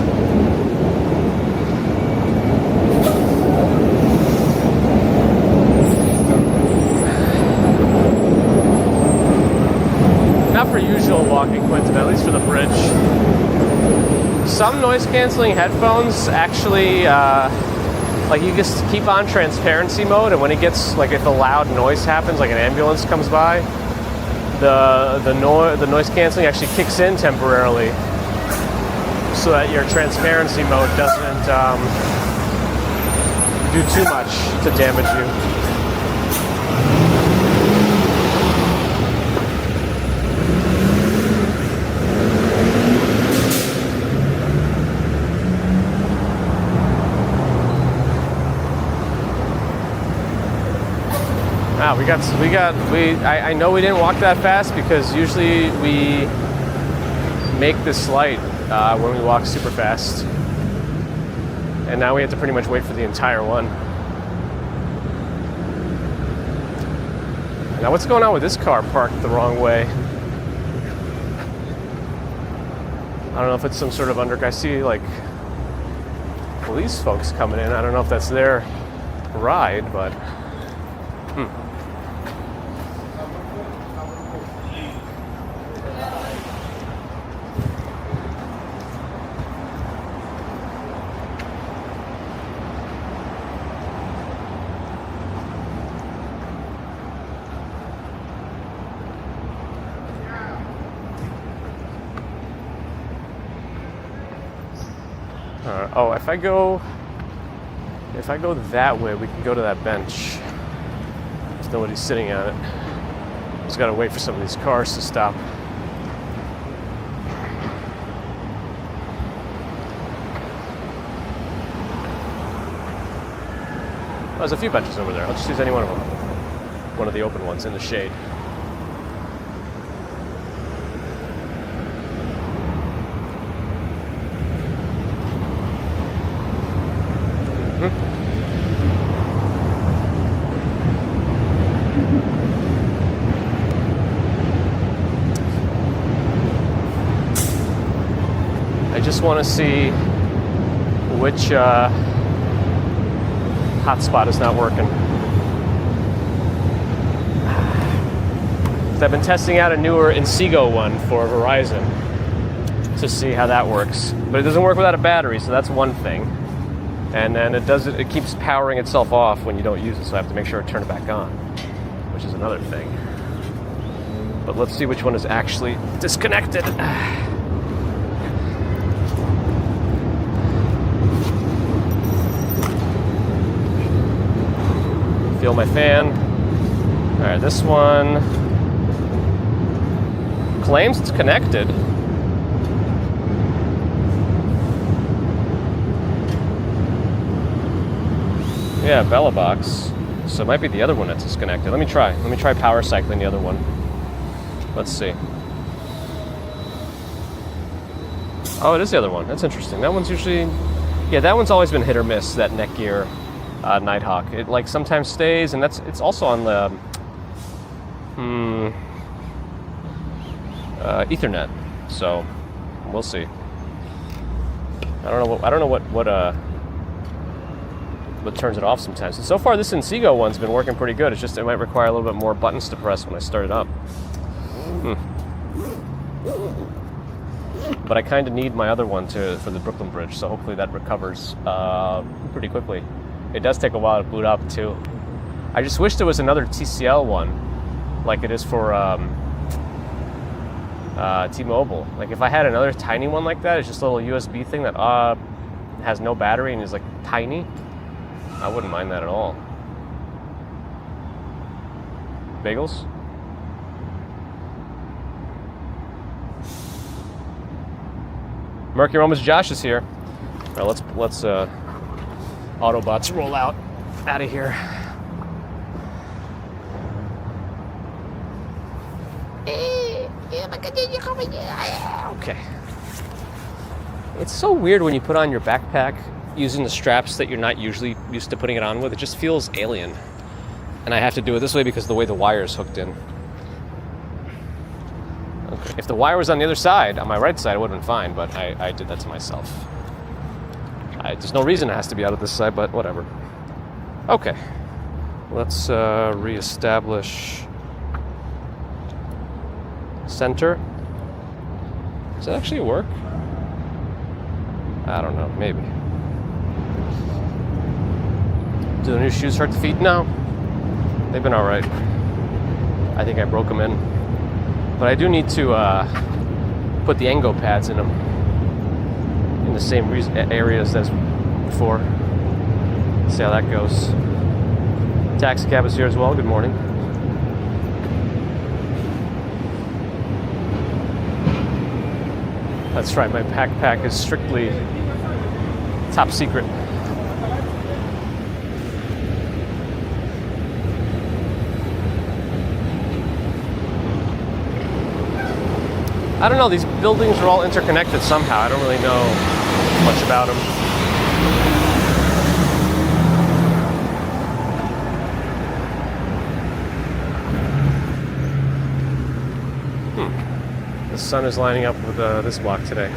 Not for usual walking, Quentin, at least for the bridge. Some noise canceling headphones actually, like you just keep on transparency mode, and when it gets, like if a loud noise happens, like an ambulance comes by, the noise canceling actually kicks in temporarily, so that your transparency mode do too much to damage you. Wow, I know we didn't walk that fast because usually we make this light when we walk super fast. And now we have to pretty much wait for the entire one. Now what's going on with this car parked the wrong way? I don't know if it's some sort of I see like police folks coming in. I don't know if that's their ride, but oh, if I go that way, we can go to that bench. There's nobody sitting at it. Just gotta wait for some of these cars to stop. Oh, there's a few benches over there. I'll just use any one of them. One of the open ones in the shade. I just want to see which hotspot is not working. I've been testing out a newer Inseego one for Verizon to see how that works, but it doesn't work without a battery, so that's one thing. And then it keeps powering itself off when you don't use it, so I have to make sure I turn it back on, which is another thing. But let's see which one is actually disconnected. Feel my fan. All right, this one claims it's connected. Yeah, Bella box. So it might be the other one that's disconnected. Let me try power cycling the other one. Let's see. Oh, it is the other one. That's interesting. That one's usually, yeah, that one's always been hit or miss, that Netgear Nighthawk. It like sometimes stays, and it's also on the Ethernet. So we'll see. I don't know what turns it off sometimes. And so far, this Inseego one's been working pretty good. It's just it might require a little bit more buttons to press when I start it up. But I kind of need my other one for the Brooklyn Bridge, so hopefully that recovers pretty quickly. It does take a while to boot up too. I just wish there was another TCL one, like it is for T-Mobile. Like if I had another tiny one like that, it's just a little USB thing that has no battery and is like tiny. I wouldn't mind that at all. Bagels? Mercury Romans Josh is here. All right, let's Autobots roll out of here. Okay. It's so weird when you put on your backpack using the straps that you're not usually used to putting it on with. It just feels alien. And I have to do it this way because of the way the wire is hooked in. Okay. If the wire was on the other side, on my right side, it would have been fine, but I did that to myself. There's no reason it has to be out of this side, but whatever. Okay. Let's reestablish center. Does that actually work? I don't know, maybe. Do the new shoes hurt the feet? No. They've been all right. I think I broke them in. But I do need to put the Engo pads in them in the same areas as before. See how that goes. Taxi cab is here as well. Good morning. That's right, my backpack is strictly top secret. I don't know, these buildings are all interconnected somehow. I don't really know much about them. The sun is lining up with this block today.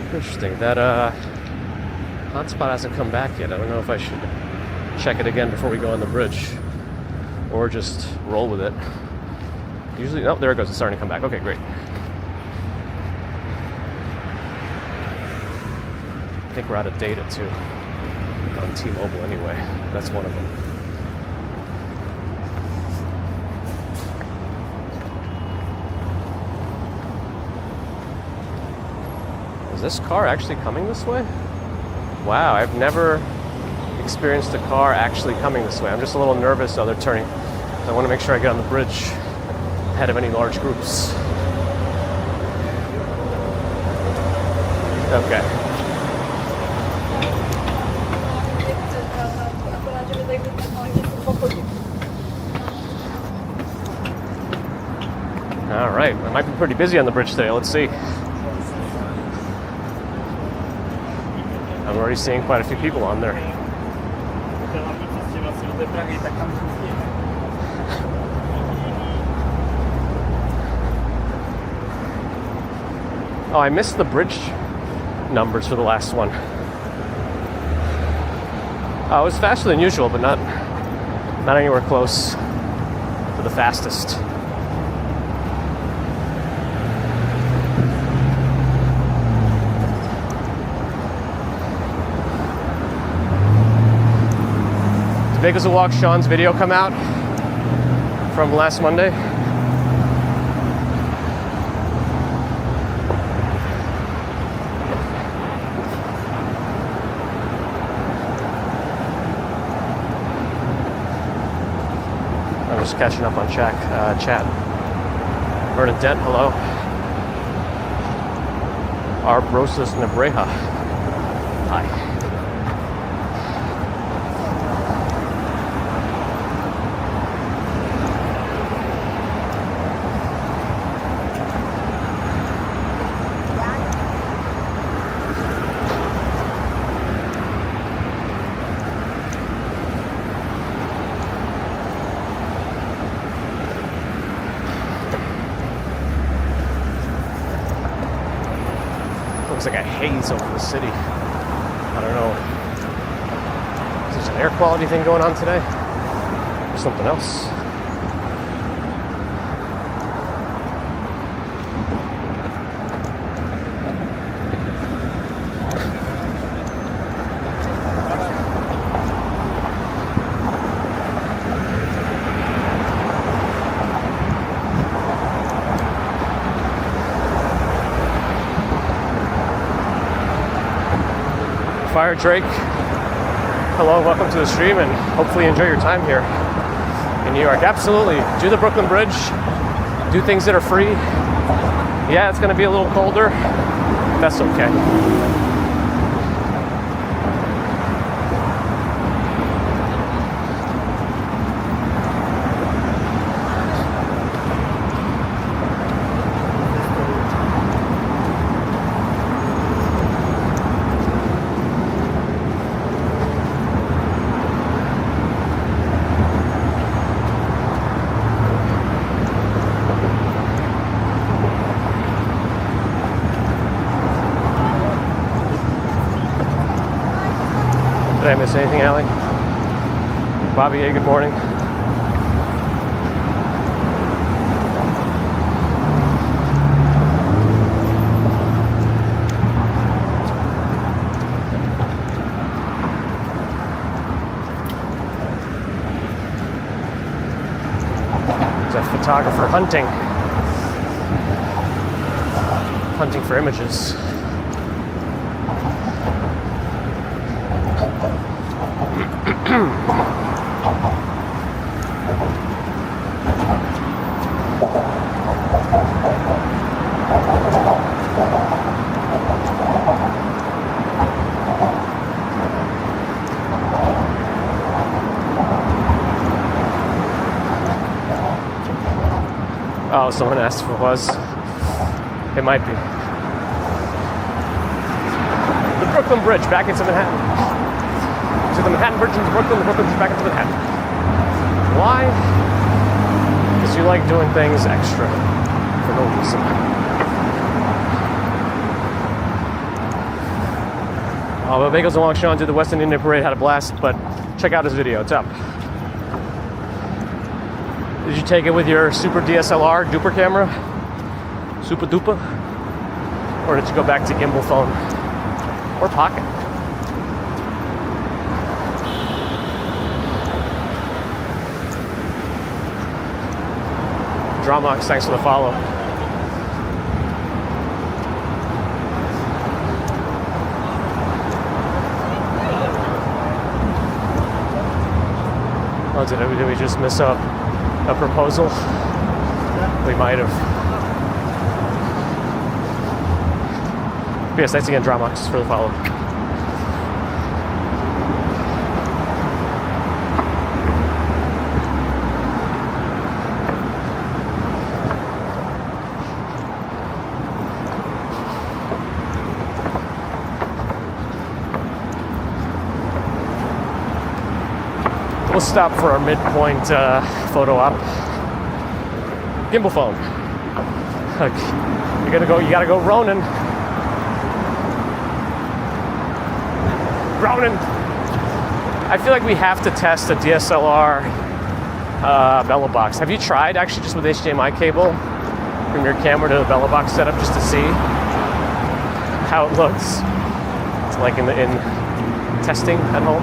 Interesting. That hotspot hasn't come back yet. I don't know if I should check it again before we go on the bridge, or just roll with it. Usually, oh, there it goes. It's starting to come back. Okay, great. I think we're out of data too on T-Mobile anyway. That's one of them. Is this car actually coming this way? Wow, I've never experienced a car actually coming this way. I'm just a little nervous how they're turning. I want to make sure I get on the bridge ahead of any large groups. Okay. All right, I might be pretty busy on the bridge today. Let's see. I'm already seeing quite a few people on there. Oh, I missed the bridge numbers for the last one. Oh, it was faster than usual, but not anywhere close to the fastest. Did Big as a Walk Sean's video come out from last Monday? I'm just catching up on chat. Bernadette, hello. Arbrosas Nebreja. Hi. Looks like a haze over the city. I don't know. Is there an air quality thing going on today? Or something else? Fire Drake, hello, welcome to the stream, and hopefully enjoy your time here in New York. Absolutely, do the Brooklyn Bridge, do things that are free. Yeah, it's going to be a little colder. That's okay. Did I miss anything, Allie? Bobby, hey, good morning. There's a photographer hunting for images. Oh, someone asked if it was. It might be. The Brooklyn Bridge back into Manhattan. So the Manhattan Bridge into Brooklyn, the Brooklyn Bridge back into Manhattan. Why? Because you like doing things extra for no reason. Oh, but Bagels and Longshawn did the West Indian Day Parade, had a blast, but check out his video, it's up. Did you take it with your super DSLR duper camera? Super duper? Or did you go back to gimbal phone? Or pocket? Dramax, thanks for the follow. Oh, did we just miss a proposal? We might have. Yes, thanks again, Dramax, for the follow. We'll stop for our midpoint photo op. Gimbal phone. You gotta go Ronin. Ronin. I feel like we have to test a DSLR bellow box. Have you tried actually just with HDMI cable from your camera to the bellow box setup just to see how it looks? It's like in testing at home.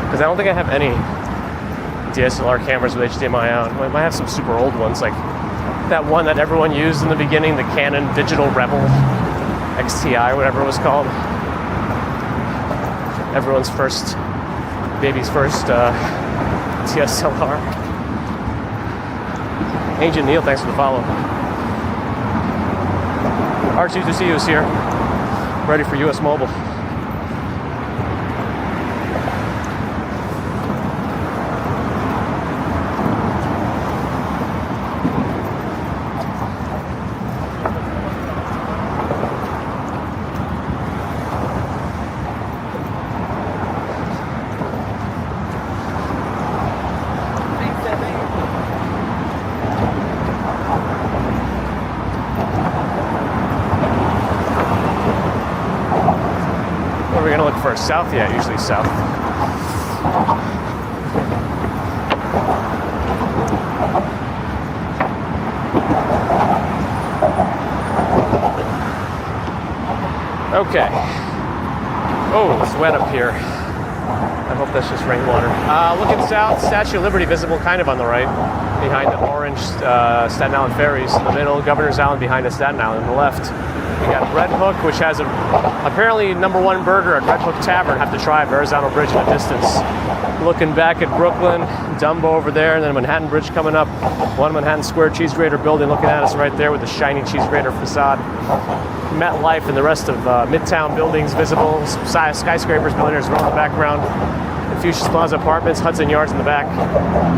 Because I don't think I have any DSLR cameras with HDMI out. I might have some super old ones, like that one that everyone used in the beginning, the Canon Digital Rebel XTI, whatever it was called. Everyone's baby's first DSLR. Ancient Neil, thanks for the follow. R2C is here, ready for US Mobile. South, yeah, usually south. Okay. Oh, it's wet up here. I hope that's just rainwater. Looking south, Statue of Liberty visible kind of on the right, behind the orange Staten Island ferries. In the middle, Governor's Island behind the Staten Island on the left. We got Red Hook, which has apparently #1 burger at Red Hook Tavern. Have to try Verrazano Bridge in the distance. Looking back at Brooklyn, Dumbo over there, and then Manhattan Bridge coming up. One Manhattan Square cheese grater building looking at us right there with the shiny cheese grater facade. MetLife and the rest of Midtown buildings visible. Skyscrapers, millionaires around the background. Confucius Plaza Apartments, Hudson Yards in the back.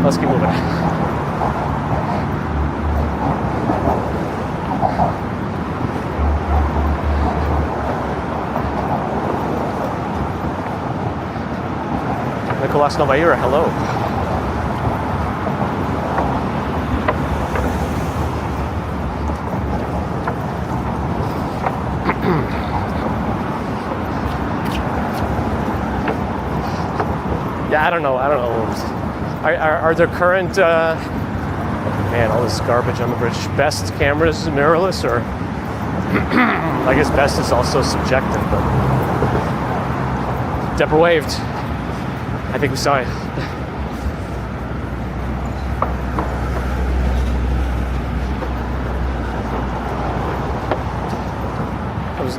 Let's keep moving. Nicolas Novaira, hello. Yeah, I don't know. Are there current, man, all this garbage on the bridge, best cameras mirrorless, or I guess best is also subjective, but Deborah waved. I think we saw it.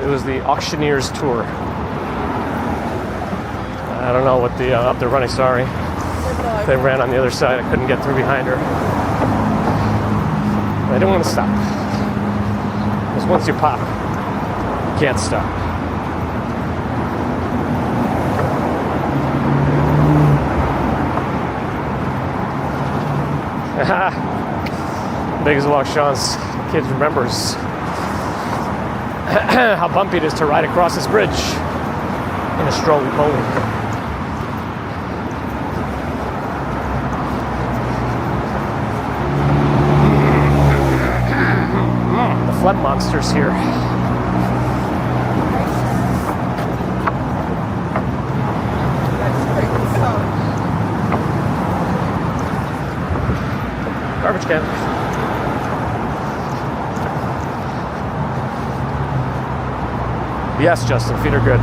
It was the auctioneer's tour. I don't know what the up they're running. Sorry, they ran on the other side. I couldn't get through behind her. I didn't want to stop. Because once you pop, you can't stop. Big as well, Sean's kid remembers how bumpy it is to ride across this bridge in a stroller-poly. The phlegm monster's here. Garbage can. Yes, Justin, feet are good.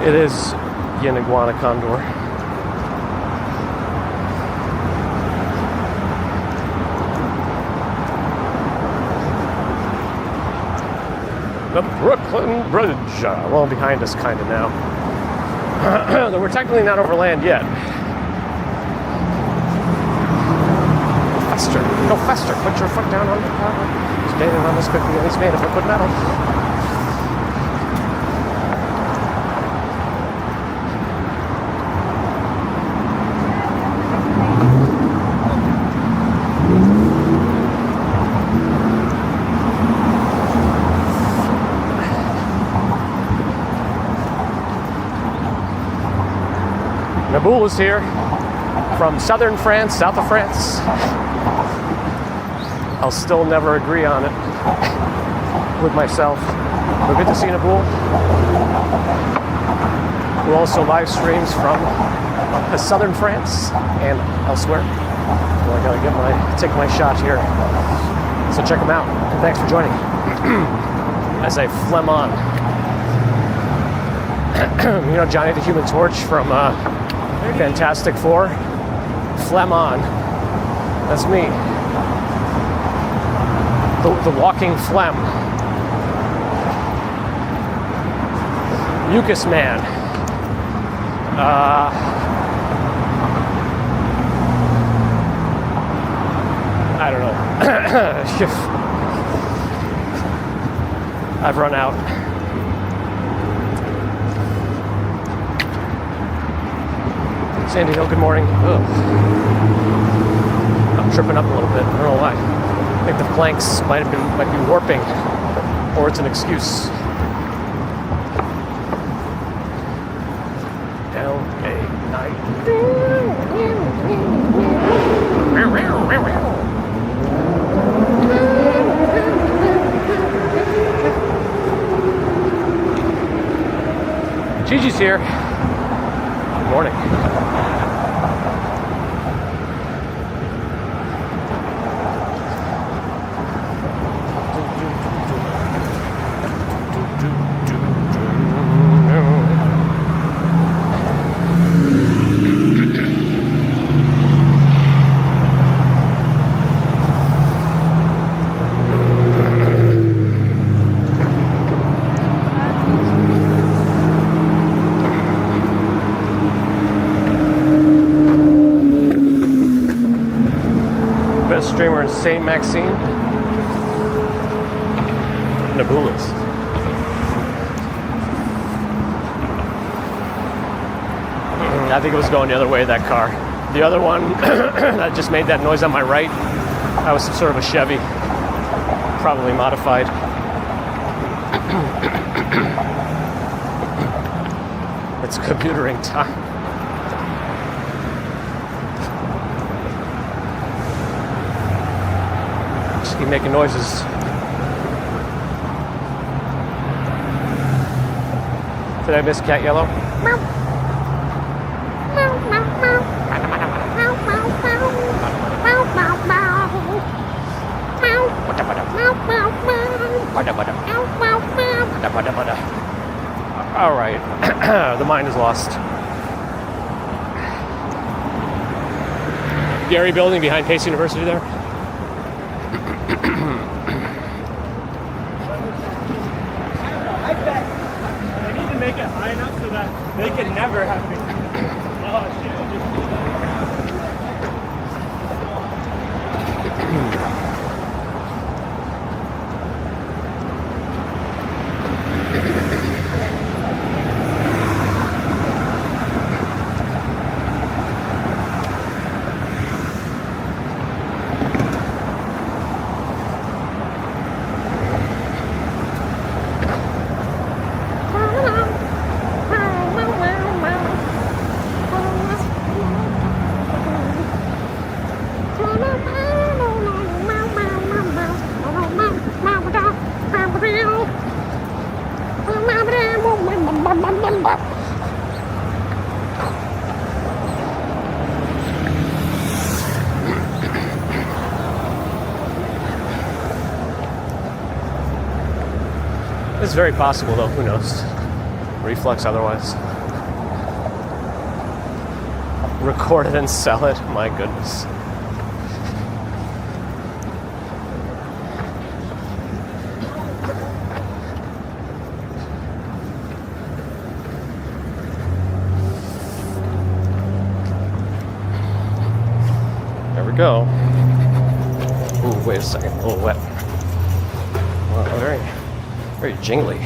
It is an iguana condor. The Brooklyn Bridge. Well, behind us kind of now. We're technically not over land yet. Faster. Go faster. Put your foot down on the pedal. Standing on this cookie and he's made of liquid metal. Naboul is here from southern France, south of France. I'll still never agree on it with myself. But good to see Naboul, who also live streams from southern France and elsewhere. Well, I gotta take my shot here. So check them out. And thanks for joining as I phlegm on. You know Johnny the Human Torch from Fantastic Four? Phlegm on. That's me. The walking phlegm. Mucus man. I don't know. I've run out. Sandy Hill, good morning. Ugh. I'm tripping up a little bit. I don't know why. I think the planks might be warping, or it's an excuse. Gigi's here. Good morning. Streamer in St. Maxime, Naboulis. I think it was going the other way, that car. The other one that just made that noise on my right, that was some sort of a Chevy, probably modified. It's computering time. Keep making noises. Did I miss Cat Yellow? All right, the mind is lost. Gary building behind Pace University there? I bet I need to make it high enough so that they can never have me. Oh shit. It's very possible, though. Who knows? Reflex otherwise. Record it and sell it. My goodness. There we go. Ooh, wait a second. A little wet. Wow, very jingly.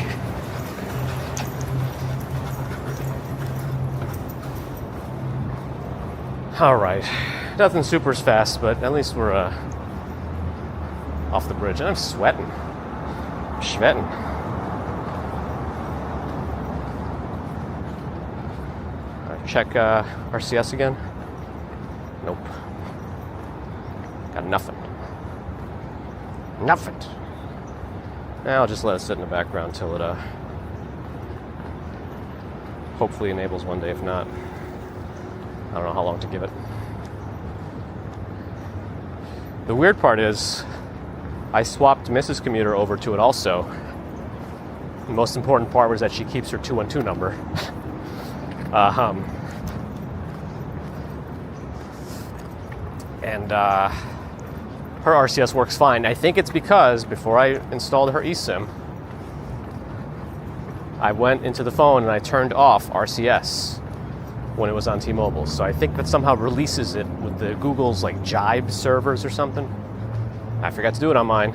All right, nothing super fast, but at least we're off the bridge. And I'm sweating. Schvetting. All right, check RCS again. Nope. Got nothing. Nothing. Now I'll just let it sit in the background till it hopefully enables one day. If not, I don't know how long to give it. The weird part is I swapped Mrs. Commuter over to it also. The most important part was that she keeps her 212 number. And her RCS works fine. I think it's because before I installed her eSIM, I went into the phone and I turned off RCS when it was on T-Mobile. So I think that somehow releases it with the Google's like Jibe servers or something. I forgot to do it on mine.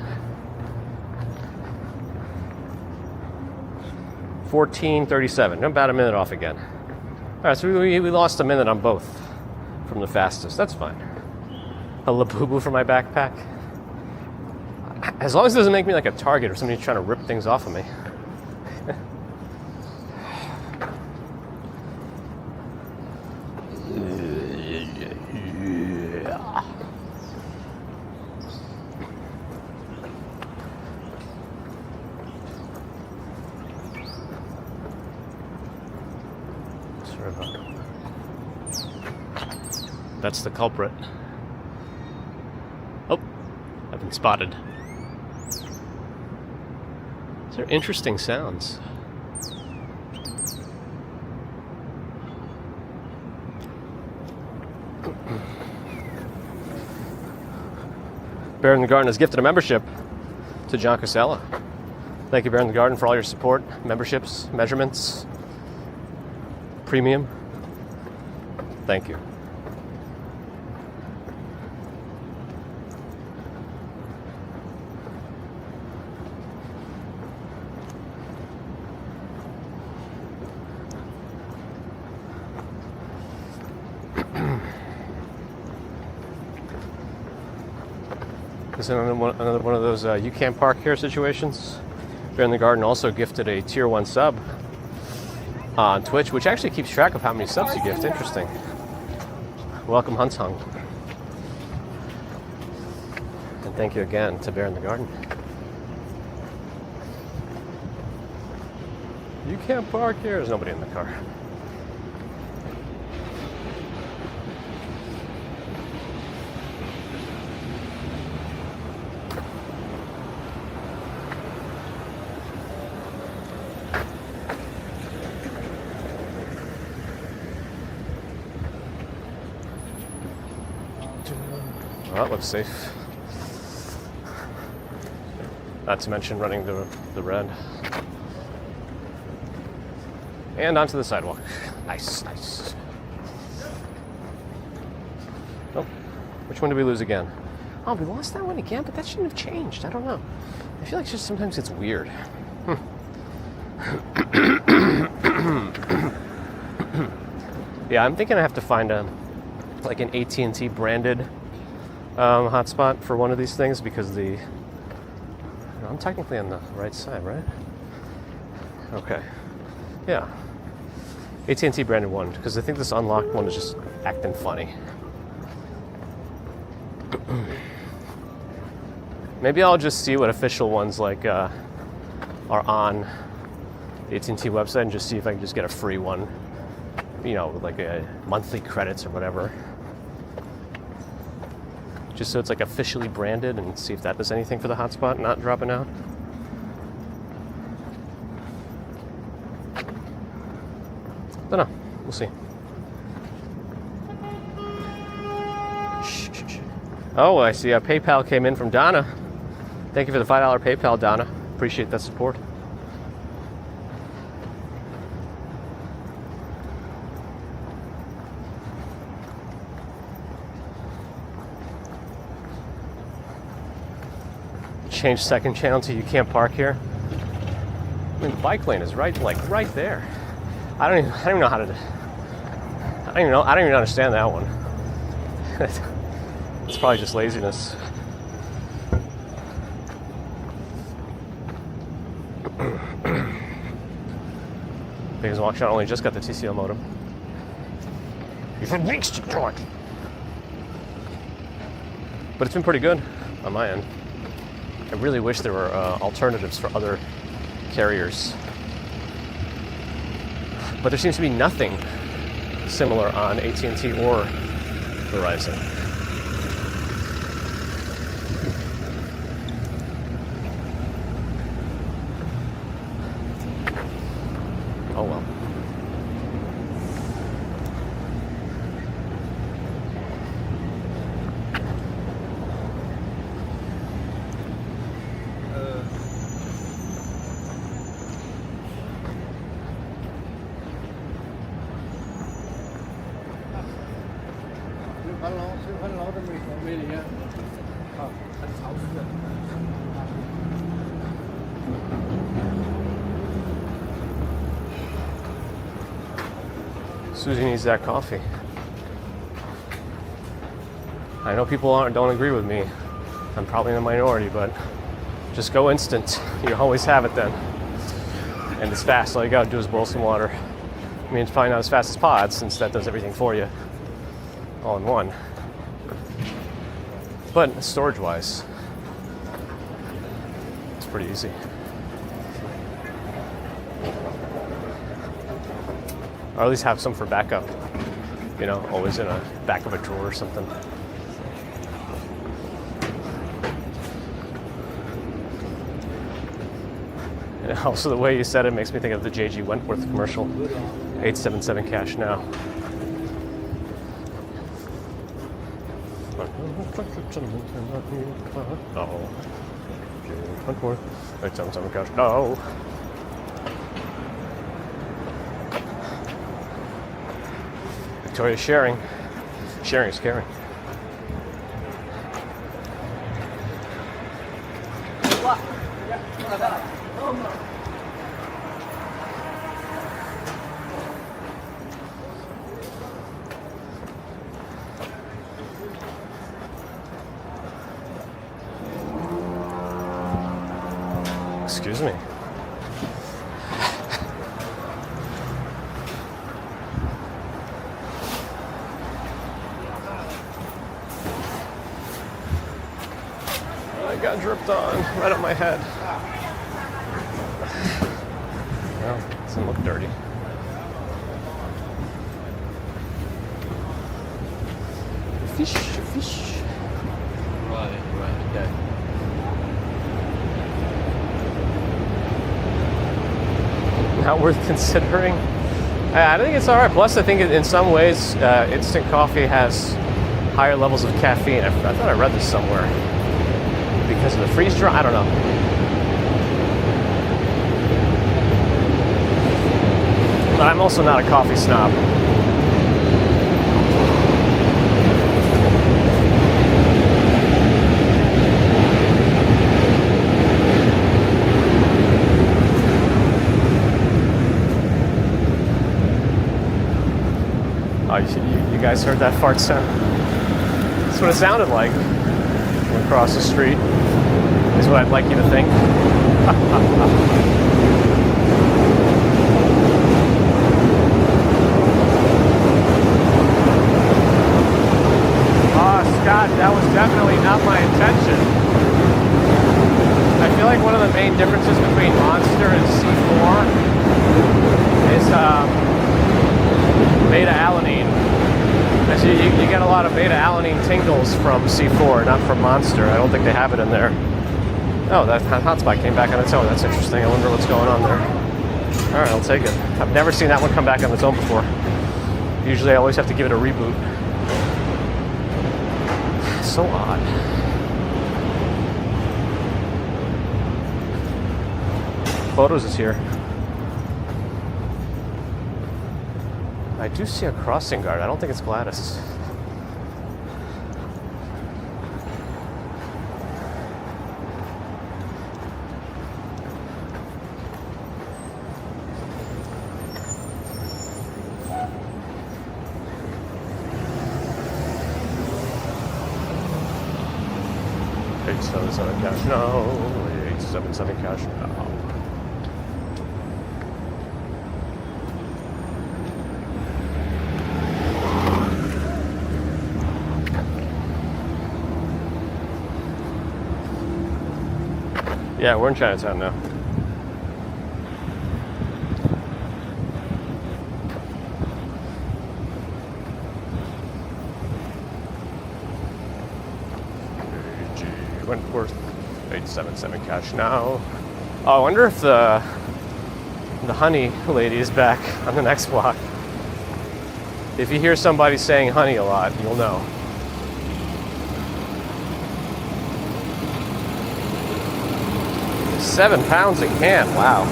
14:37, about a minute off again. All right, so we lost a minute on both from the fastest. That's fine. A Labubu for my backpack. As long as it doesn't make me like a target or somebody trying to rip things off of me. That's the culprit. Oh, I've been spotted. These are interesting sounds. Bear in the Garden has gifted a membership to John Casella. Thank you, Bear in the Garden, for all your support, memberships, measurements, premium. Thank you. This is another one of those you can't park here situations. Bear in the Garden also gifted a tier 1 sub on Twitch, which actually keeps track of how many subs you gift. Interesting. Welcome, Huntsung. And thank you again to Bear in the Garden. You can't park here. There's nobody in the car. was safe. Not to mention running the red. And onto the sidewalk. Nice, nice. Oh, which one did we lose again? Oh, we lost that one again, but that shouldn't have changed. I don't know. I feel like just sometimes it's weird. Yeah, I'm thinking I have to find an AT&T branded hotspot for one of these things because I'm technically on the right side, right? Okay. Yeah. AT&T branded one because I think this unlocked one is just acting funny. Maybe I'll just see what official ones are on the AT&T website and just see if I can just get a free one, with like a monthly credits or whatever. Just so it's like officially branded and see if that does anything for the hotspot not dropping out. Don't know. We'll see. Oh, I see a PayPal came in from Donna. Thank you for the $5 PayPal, Donna. Appreciate that support. Change second channel to you can't park here. I mean, the bike lane is right there. I don't even know how to. I don't even understand that one. It's probably just laziness. Because Waukesha only just got the TCL modem. You've had weeks to do it. But it's been pretty good on my end. I really wish there were alternatives for other carriers. But there seems to be nothing similar on AT&T or Verizon. Oh well. Susie needs that coffee. I know people don't agree with me. I'm probably in the minority, but just go instant. You always have it then. And it's fast. All you gotta do is boil some water. I mean, it's probably not as fast as pods since that does everything for you all in one. But storage-wise, it's pretty easy. Or at least have some for backup. Always in a back of a drawer or something. And also the way you said it makes me think of the J.G. Wentworth commercial. 877 cash now. Oh. J.G. Wentworth. 877 cash. No. Victoria's sharing. Sharing is caring. Excuse me. Got dripped on right on my head. Well, it doesn't look dirty. Fish. Right, okay. Not worth considering. I think it's all right. Plus, I think in some ways, instant coffee has higher levels of caffeine. I thought I read this somewhere. Because of the freeze dry? I don't know. But I'm also not a coffee snob. Oh, you guys heard that fart sound? That's what it sounded like from across the street, is what I'd like you to think. Oh, Scott, that was definitely not my intention. I feel like one of the main differences between Monster and C4 is beta-alanine. As you get a lot of beta-alanine tingles from C4, not from Monster. I don't think they have it in there. Oh, that hotspot came back on its own. That's interesting. I wonder what's going on there. All right, I'll take it. I've never seen that one come back on its own before. Usually I always have to give it a reboot. So odd. Photos is here. I do see a crossing guard. I don't think it's Gladys. $877 cash now. $877 cash now. Yeah, we're in Chinatown now. Wentworth, 877 cash now. Oh, I wonder if the honey lady is back on the next block. If you hear somebody saying honey a lot, you'll know. £7 a can, wow.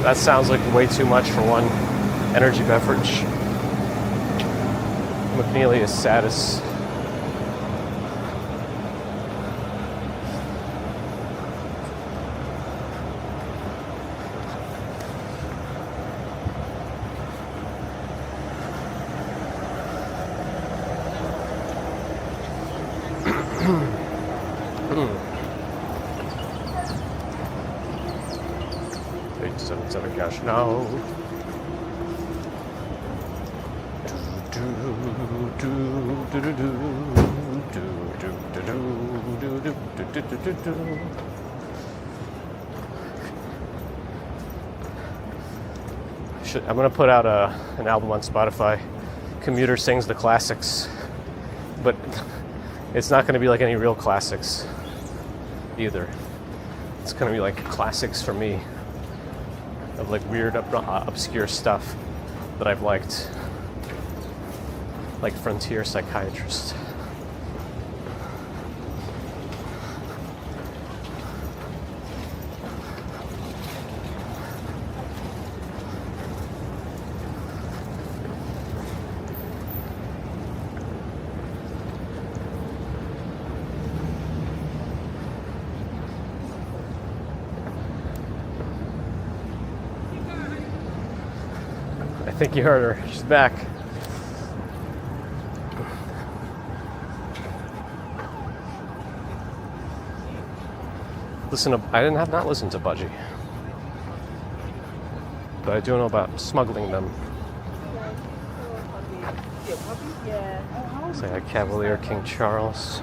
That sounds like way too much for one energy beverage. McNeely is saddest. $877 cash now. I'm gonna put out an album on Spotify. Commuter sings the classics, but it's not gonna be like any real classics either. It's gonna be like classics for me of like weird, obscure stuff that I've liked, like Frontier Psychiatrist. I think you heard her. She's back. I didn't have not listened to Budgie, but I do know about smuggling them. Say hi, Cavalier King Charles.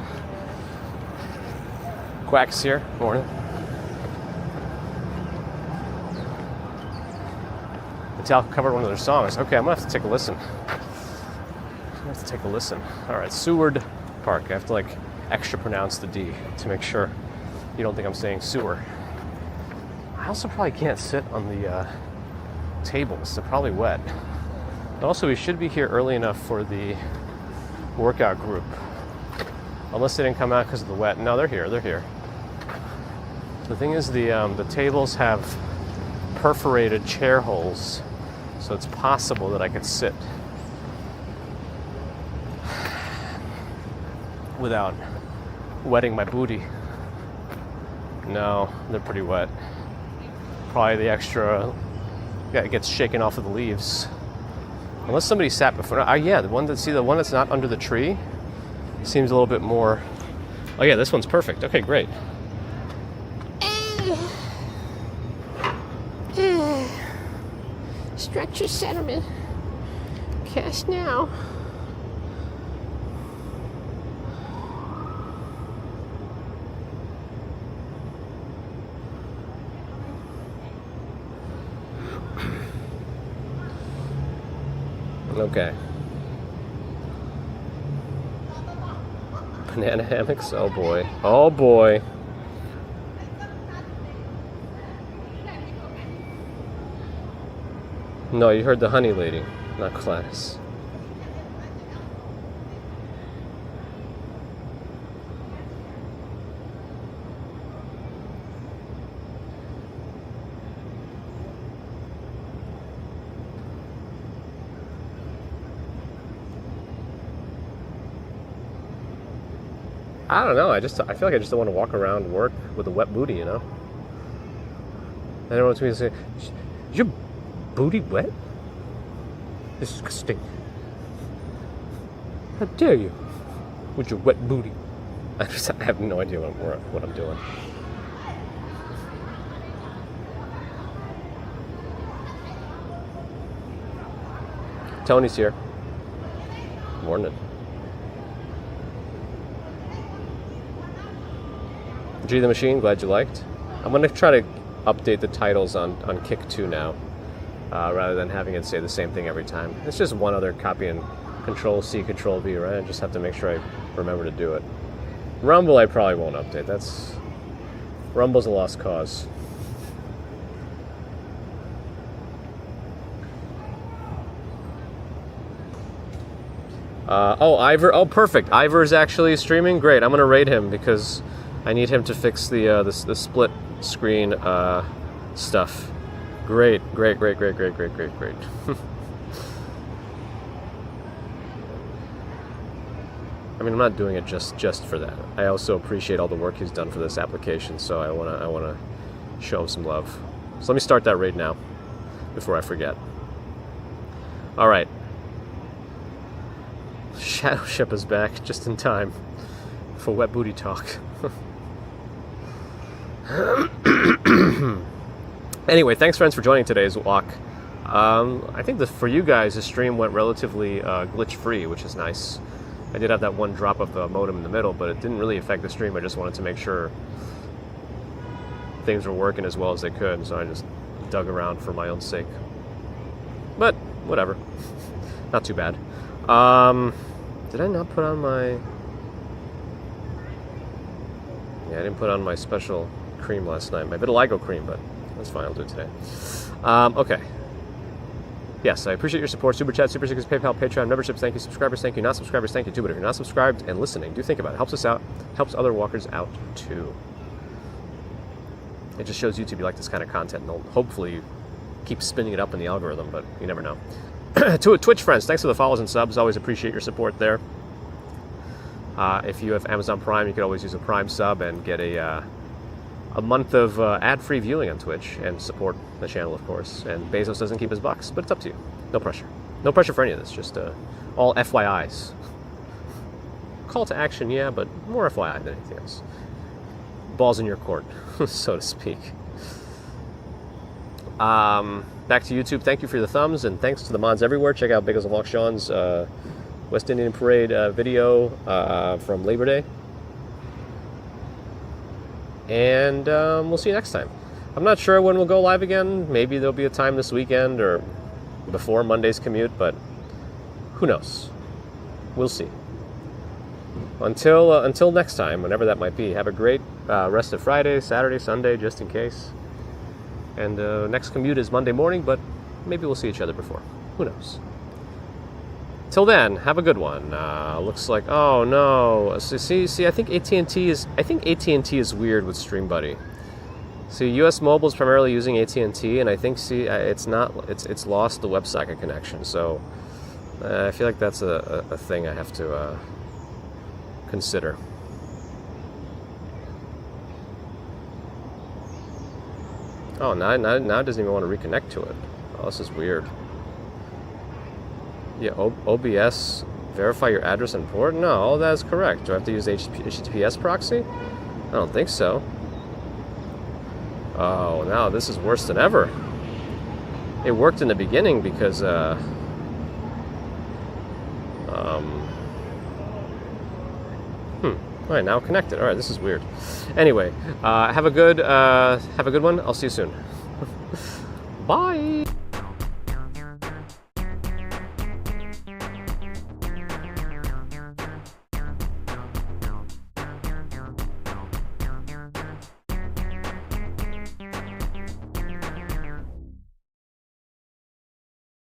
Quack's here. Morning. Metallica covered one of their songs. Okay, I'm gonna have to take a listen. All right, Seward Park. I have to like extra pronounce the D to make sure you don't think I'm saying sewer. I also probably can't sit on the tables. They're probably wet. Also, we should be here early enough for the workout group. Unless they didn't come out because of the wet. No, they're here. They're here. The thing is, the tables have perforated chair holes, so it's possible that I could sit without wetting my booty. No, they're pretty wet. Probably the extra gets shaken off of the leaves. Unless somebody sat before. Yeah, the one that's not under the tree seems a little bit more. Oh yeah, this one's perfect. Okay, great. Stretch your sentiment. Cast now. Okay. Banana hammocks? Oh boy. Oh boy. No, you heard the honey lady, not Gladys. I don't know. I feel like I just don't want to walk around work with a wet booty, you know. I don't want me to say, "Is your booty wet? Disgusting. How dare you with your wet booty?" I have no idea what I'm doing. Tony's here. Morning. G the Machine, glad you liked. I'm going to try to update the titles on Kick 2 now, rather than having it say the same thing every time. It's just one other copy and Control-C, Control-V, right? I just have to make sure I remember to do it. Rumble I probably won't update. Rumble's a lost cause. Ivor. Oh, perfect. Ivor's actually streaming. Great. I'm going to raid him because I need him to fix the split screen stuff. Great. I mean, I'm not doing it just for that. I also appreciate all the work he's done for this application, so I wanna show him some love. So let me start that raid now, before I forget. All right. Shadow Ship is back just in time for wet booty talk. Anyway, thanks friends for joining today's walk. I think for you guys, the stream went relatively glitch-free, which is nice. I did have that one drop of the modem in the middle, but it didn't really affect the stream. I just wanted to make sure things were working as well as they could, so I just dug around for my own sake. But, whatever. Not too bad. Did I not put on my... Yeah, I didn't put on my special cream last night. My vitiligo cream, but that's fine. I'll do it today. Okay. Yes, I appreciate your support. Super Chat, Super Stickers, PayPal, Patreon, memberships, thank you. Subscribers, thank you. Not subscribers, thank you too. But if you're not subscribed and listening, do think about it. Helps us out. Helps other walkers out too. It just shows YouTube you like this kind of content, and they'll hopefully keep spinning it up in the algorithm, but you never know. To Twitch friends, thanks for the follows and subs. Always appreciate your support there. If you have Amazon Prime, you can always use a Prime sub and get a month of ad-free viewing on Twitch and support the channel, of course. And Bezos doesn't keep his bucks, but it's up to you. No pressure. No pressure for any of this. Just all FYIs. Call to action, yeah, but more FYI than anything else. Balls in your court, so to speak. Back to YouTube. Thank you for the thumbs, and thanks to the mods everywhere. Check out Big as a Walk Sean's West Indian Parade video from Labor Day. And we'll see you next time. I'm not sure when we'll go live again. Maybe there'll be a time this weekend or before Monday's commute, but who knows? We'll see. Until next time, whenever that might be, have a great rest of Friday, Saturday, Sunday, just in case. And next commute is Monday morning, but maybe we'll see each other before. Who knows? Till then, have a good one. Looks like, oh no. See, I think AT&T is weird with Stream Buddy. See, US Mobile is primarily using AT&T, and I think it's lost the WebSocket connection. So I feel like that's a thing I have to consider. Oh, now it doesn't even want to reconnect to it. Oh, this is weird. Yeah, OBS, verify your address and port? No, all that is correct. Do I have to use HTTPS proxy? I don't think so. Oh, now this is worse than ever. It worked in the beginning because, all right, now connected. All right, this is weird. Anyway, have a good one. I'll see you soon. Bye.